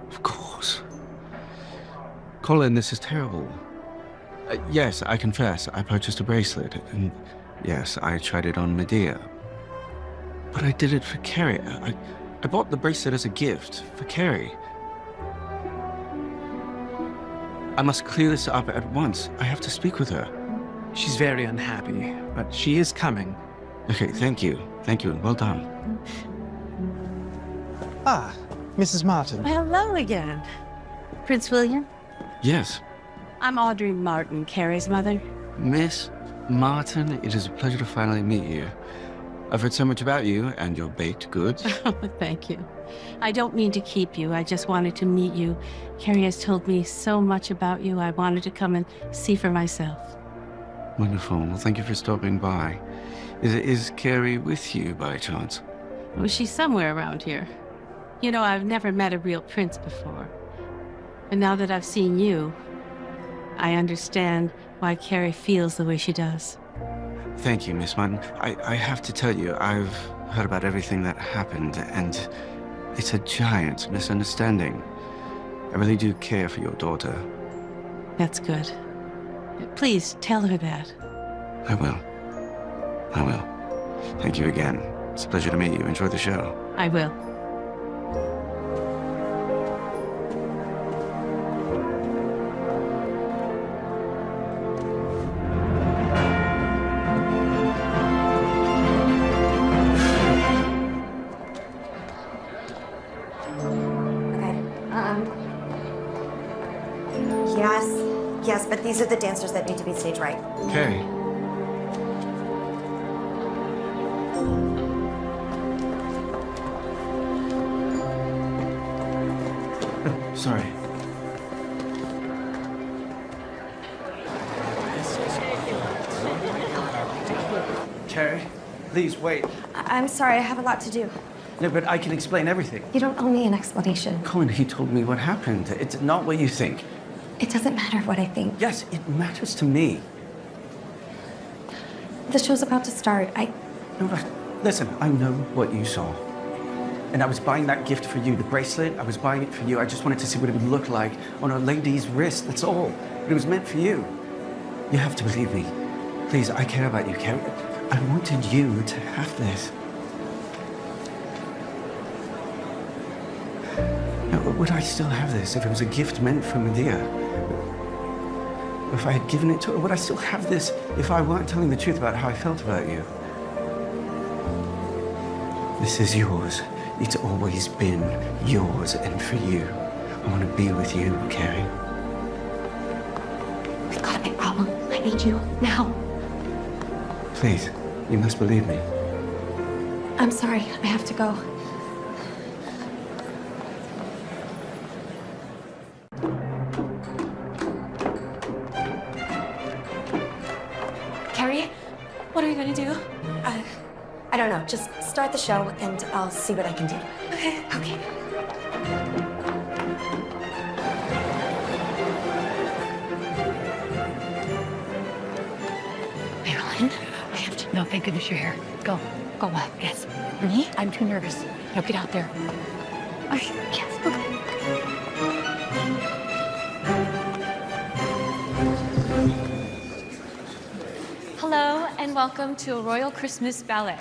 [SPEAKER 6] Of course. Colin, this is terrible. Yes, I confess, I purchased a bracelet, and yes, I tried it on Medea. But I did it for Carrie. I bought the bracelet as a gift for Carrie. I must clear this up at once. I have to speak with her.
[SPEAKER 7] She's very unhappy, but she is coming.
[SPEAKER 6] Okay, thank you. Thank you, and well done.
[SPEAKER 7] Ah, Mrs. Martin.
[SPEAKER 11] Hello again. Prince William?
[SPEAKER 6] Yes,
[SPEAKER 11] I'm Audrey Martin, Carrie's mother.
[SPEAKER 6] Miss Martin, it is a pleasure to finally meet you. I've heard so much about you and your baked goods.
[SPEAKER 11] Thank you. I don't mean to keep you. I just wanted to meet you. Carrie has told me so much about you. I wanted to come and see for myself.
[SPEAKER 6] Wonderful. Well, thank you for stopping by. Is Carrie with you by chance?
[SPEAKER 11] Well, she's somewhere around here. You know, I've never met a real prince before. And now that I've seen you, I understand why Carrie feels the way she does.
[SPEAKER 6] Thank you, Miss Martin. I have to tell you, I've heard about everything that happened, and it's a giant misunderstanding. I really do care for your daughter.
[SPEAKER 11] That's good. Please tell her that.
[SPEAKER 6] I will. I will. Thank you again. It's a pleasure to meet you. Enjoy the show.
[SPEAKER 11] I will.
[SPEAKER 1] Yes, but these are the dancers that need to be stage right.
[SPEAKER 6] Okay. Sorry. Carrie, please wait.
[SPEAKER 1] I'm sorry, I have a lot to do.
[SPEAKER 6] No, but I can explain everything.
[SPEAKER 1] You don't owe me an explanation.
[SPEAKER 6] Colin, he told me what happened. It's not what you think.
[SPEAKER 1] It doesn't matter what I think.
[SPEAKER 6] Yes, it matters to me.
[SPEAKER 1] The show's about to start.
[SPEAKER 6] No, but listen, I know what you saw. And I was buying that gift for you, the bracelet. I was buying it for you. I just wanted to see what it would look like on a lady's wrist, that's all. But it was meant for you. You have to believe me. Please, I care about you, Carrie. I wanted you to have this. Now, would I still have this if it was a gift meant for Medea? If I had given it to her, would I still have this if I weren't telling the truth about how I felt about you? This is yours. It's always been yours and for you. I want to be with you, Carrie.
[SPEAKER 1] We've got a big problem. I need you now.
[SPEAKER 6] Please, you must believe me.
[SPEAKER 1] I'm sorry, I have to go.
[SPEAKER 2] Carrie, what are we gonna do?
[SPEAKER 1] I don't know. Just start the show and I'll see what I can do.
[SPEAKER 2] Okay. Okay.
[SPEAKER 4] Marilyn, I have to. No, thank goodness you're here. Go. Go what? Yes. Me? I'm too nervous. Now get out there. Okay. Yes. Okay. Hello and welcome to a Royal Christmas Ballet.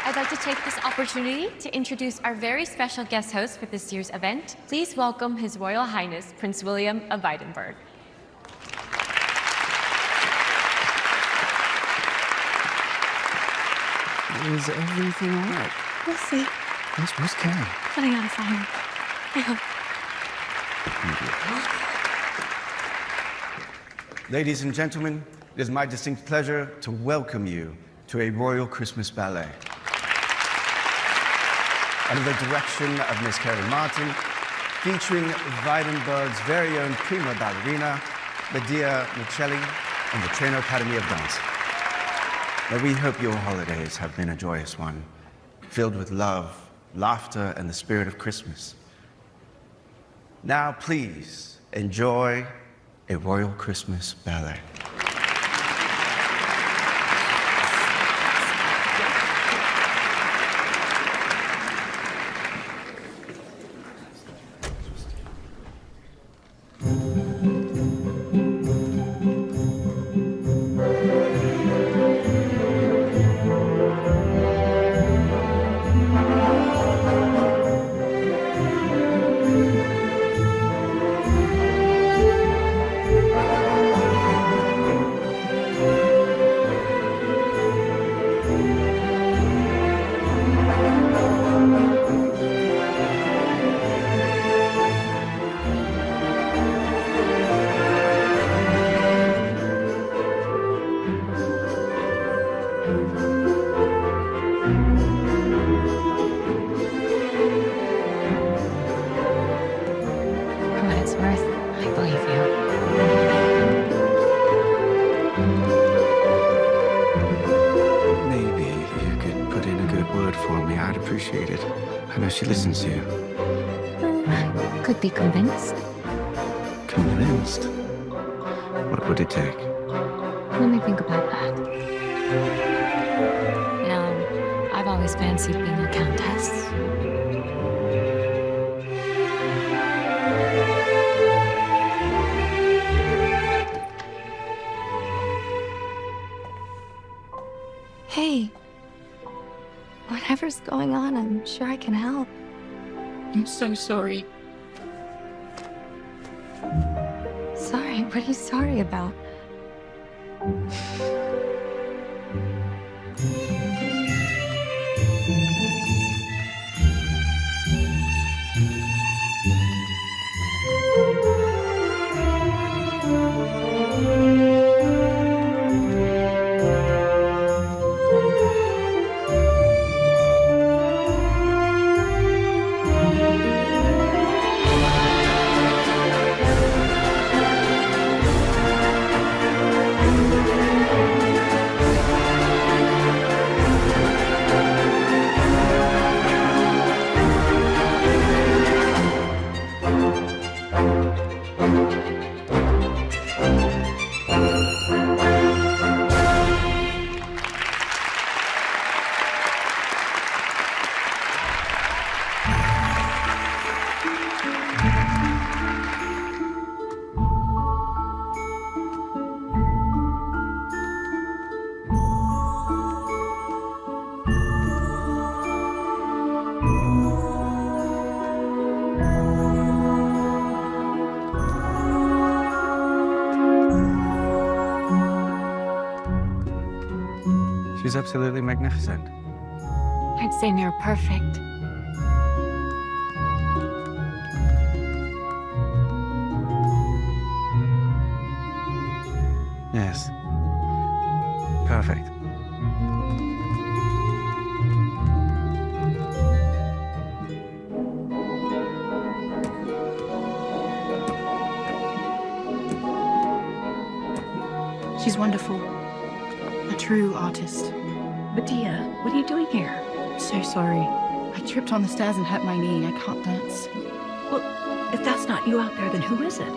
[SPEAKER 4] I'd like to take this opportunity to introduce our very special guest host for this year's event. Please welcome His Royal Highness Prince William of Weidenberg.
[SPEAKER 6] Is everything all right?
[SPEAKER 2] We'll see.
[SPEAKER 6] Where's Carrie?
[SPEAKER 2] Putting on a fire. I hope.
[SPEAKER 6] Ladies and gentlemen, it is my distinct pleasure to welcome you to a Royal Christmas Ballet. Under the direction of Miss Carrie Martin, featuring Weidenberg's very own prima ballerina, Medea Michelli, and the Trainer Academy of Dance. Now, we hope your holidays have been a joyous one, filled with love, laughter, and the spirit of Christmas. Now, please enjoy a Royal Christmas Ballet.
[SPEAKER 4] For what it's worth, I believe you.
[SPEAKER 6] Maybe you could put in a good word for me. I'd appreciate it. I know she listens to you.
[SPEAKER 4] Could be convinced.
[SPEAKER 14] convinced. What would it take?
[SPEAKER 4] Let me think about that. I've always fancied being a countess.
[SPEAKER 1] Hey, whatever's going on, I'm sure I can help.
[SPEAKER 12] I'm so sorry.
[SPEAKER 1] Sorry, what are you sorry about?
[SPEAKER 14] She's absolutely magnificent.
[SPEAKER 4] I'd say near perfect.
[SPEAKER 14] Yes. Perfect.
[SPEAKER 9] She's wonderful. A true artist.
[SPEAKER 12] Medea, what are you doing here?
[SPEAKER 9] So sorry. I tripped on the stairs and hurt my knee. I can't dance.
[SPEAKER 12] Well, if that's not you out there, then who is it?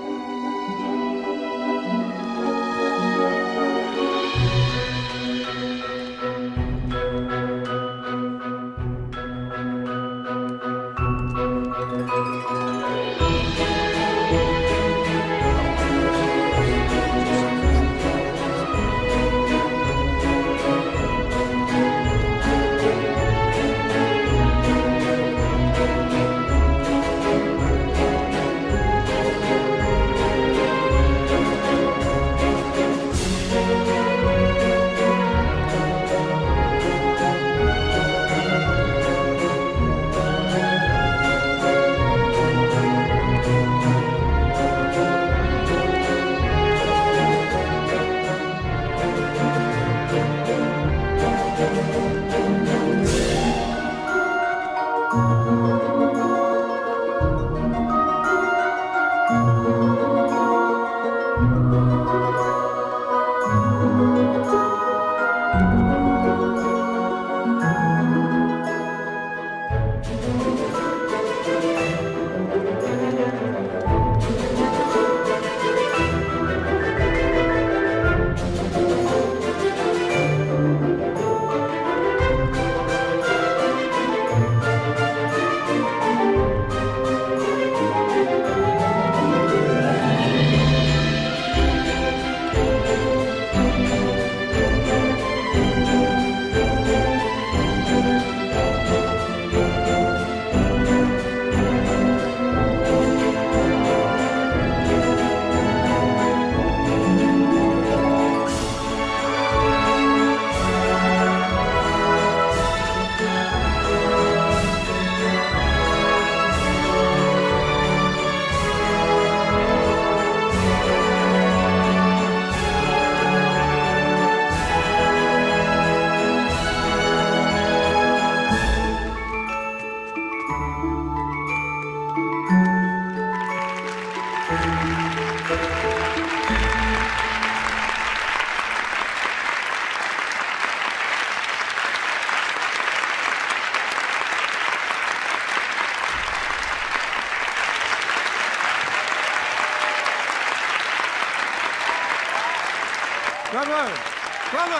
[SPEAKER 5] Bravo!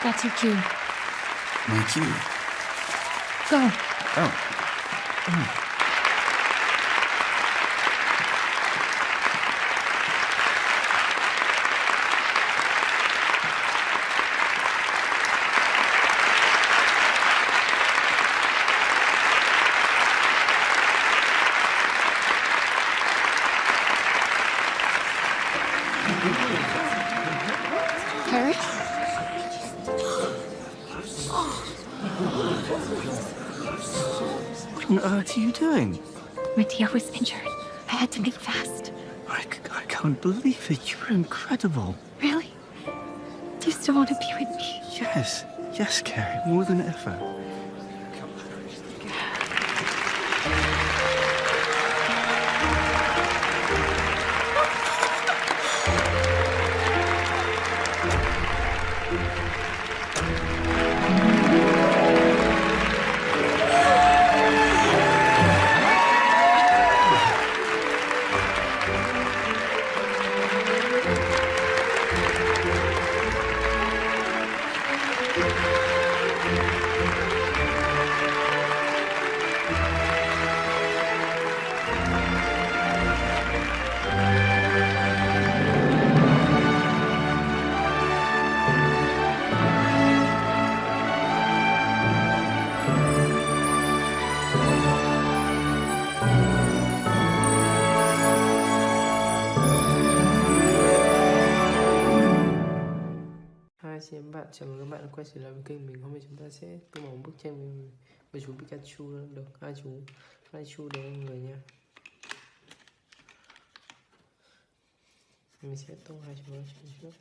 [SPEAKER 4] That's your cue.
[SPEAKER 14] My cue.
[SPEAKER 4] Go.
[SPEAKER 14] Oh.
[SPEAKER 9] Harry?
[SPEAKER 14] What on earth are you doing?
[SPEAKER 4] Medea was injured. I had to make fast.
[SPEAKER 14] I can't believe it. You were incredible.
[SPEAKER 4] Really? Do you still want to be with me?
[SPEAKER 14] Yes. Yes, Carrie. More than ever.
[SPEAKER 15] Hi, xin các bạn, chào mừng các bạn đã quay trở lại với kênh mình. Hôm nay chúng ta sẽ tô màu bức tranh với chú Pikachu được hai chú để người nha. Mình sẽ tô hai chú ở trên trước.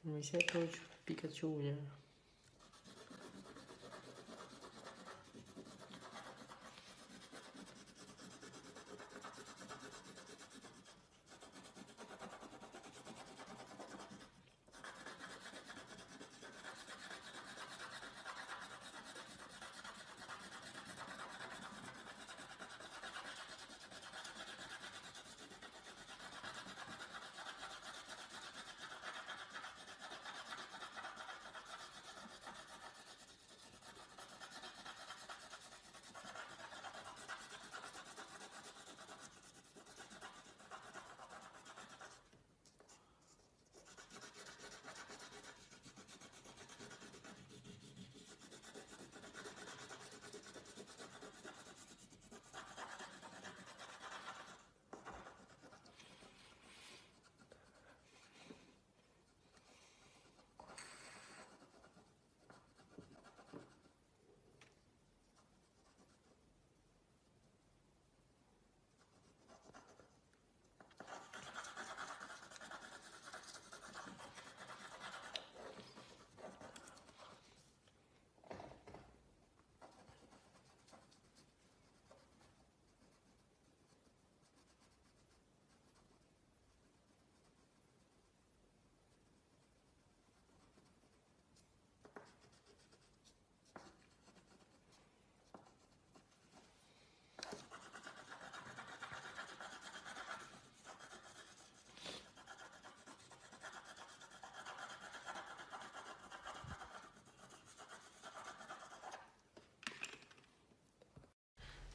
[SPEAKER 15] Mình sẽ tô Pikachu nha.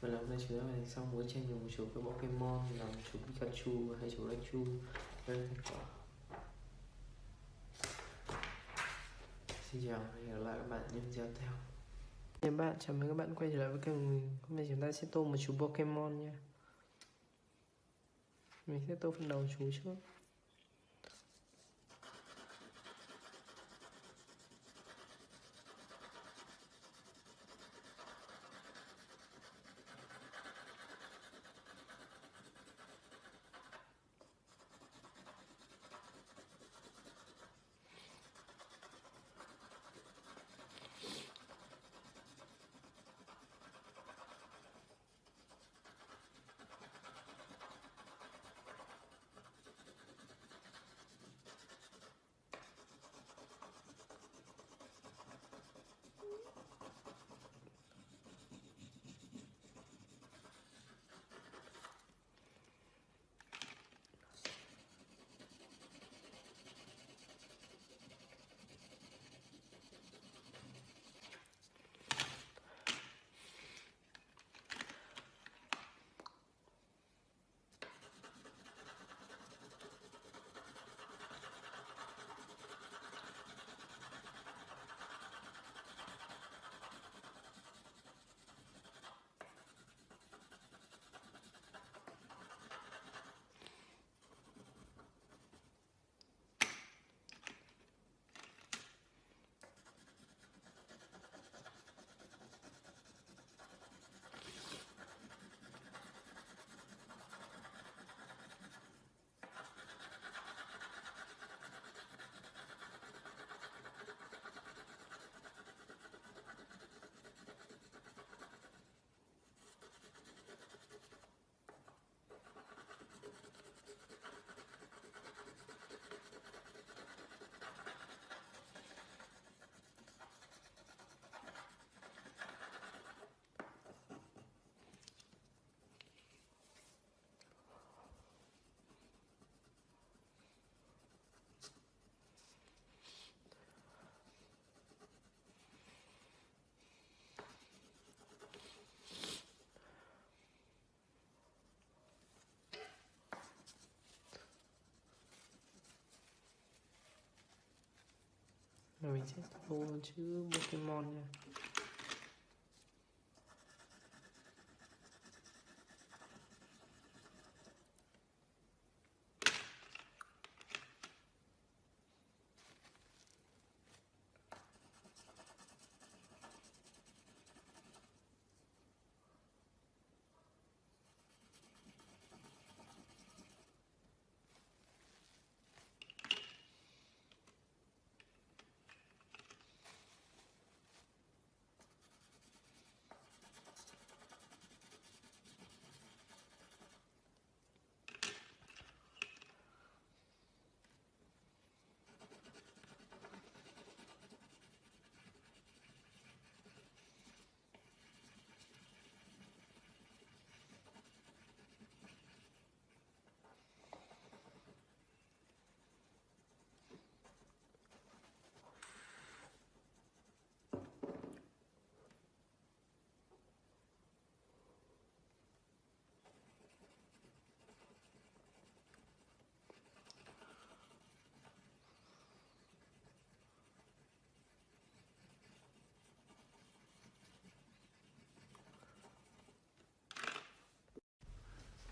[SPEAKER 15] Vậy là hôm nay chúng ta hoàn thành xong mỗi tranh được một chú cái Pokemon, là một chú Pikachu và 2 chú Raichu. Đây là kết quả. Xin chào và hẹn gặp lại các bạn những video tiếp theo. Các bạn, chào mừng các bạn quay trở lại với kênh mình. Hôm nay chúng ta sẽ tô một chú Pokemon nha. Mình sẽ tô phần đầu chú trước. Và mình sẽ tô chữ Pokemon nha.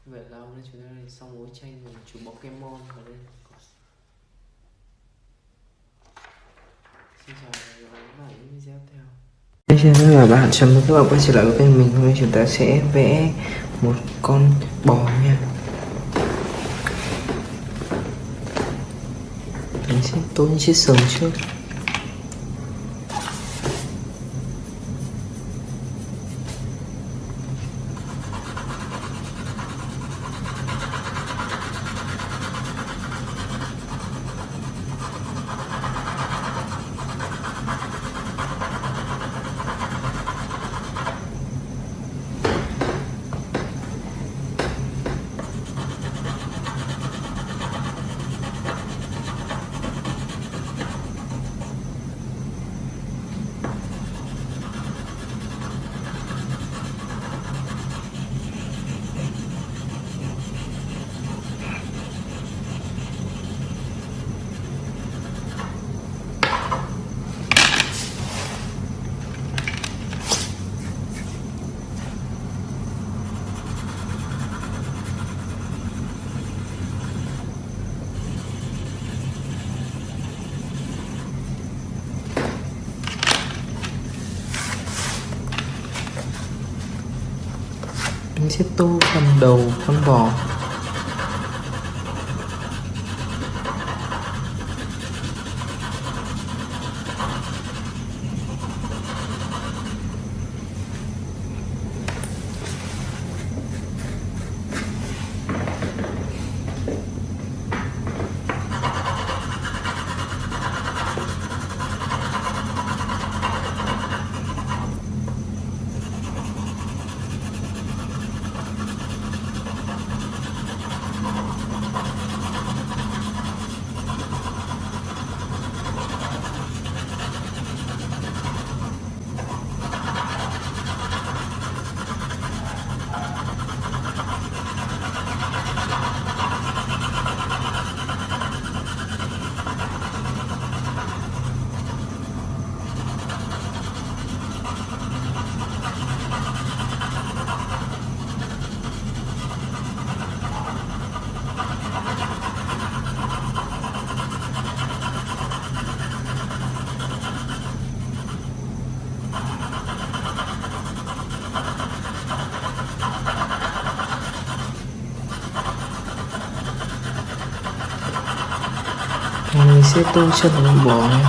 [SPEAKER 15] Vậy là hôm nay chúng ta đã xong mối tranh của chú Pokemon ở đây. Xin chào và hẹn gặp lại các bạn những video tiếp theo. Xin chào các bạn, chào mừng các bạn quay trở lại với kênh mình. Hôm nay chúng ta sẽ vẽ một con bò nha. Mình sẽ tô những chiếc sừng trước. sẽ tô phần đầu con bò. Mình sẽ tô chân con bò nhé.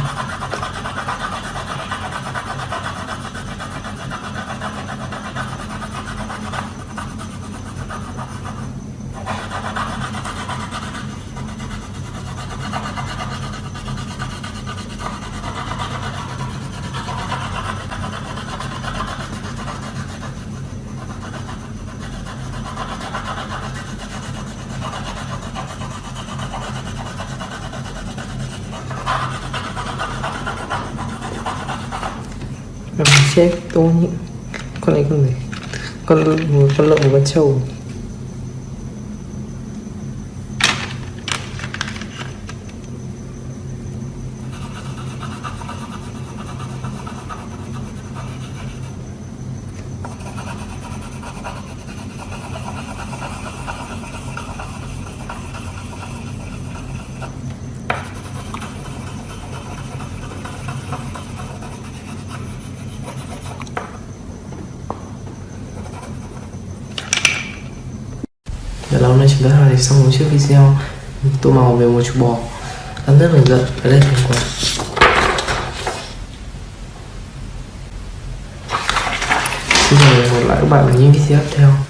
[SPEAKER 15] Và mình sẽ tô những con này con gì, con lợn và con trâu. Và hôm nay chúng ta đã xong một chiếc video tô màu về một chú bò ăn rất là giận ở đây thành quả. Xin chào và hẹn gặp lại các bạn ở những video tiếp theo.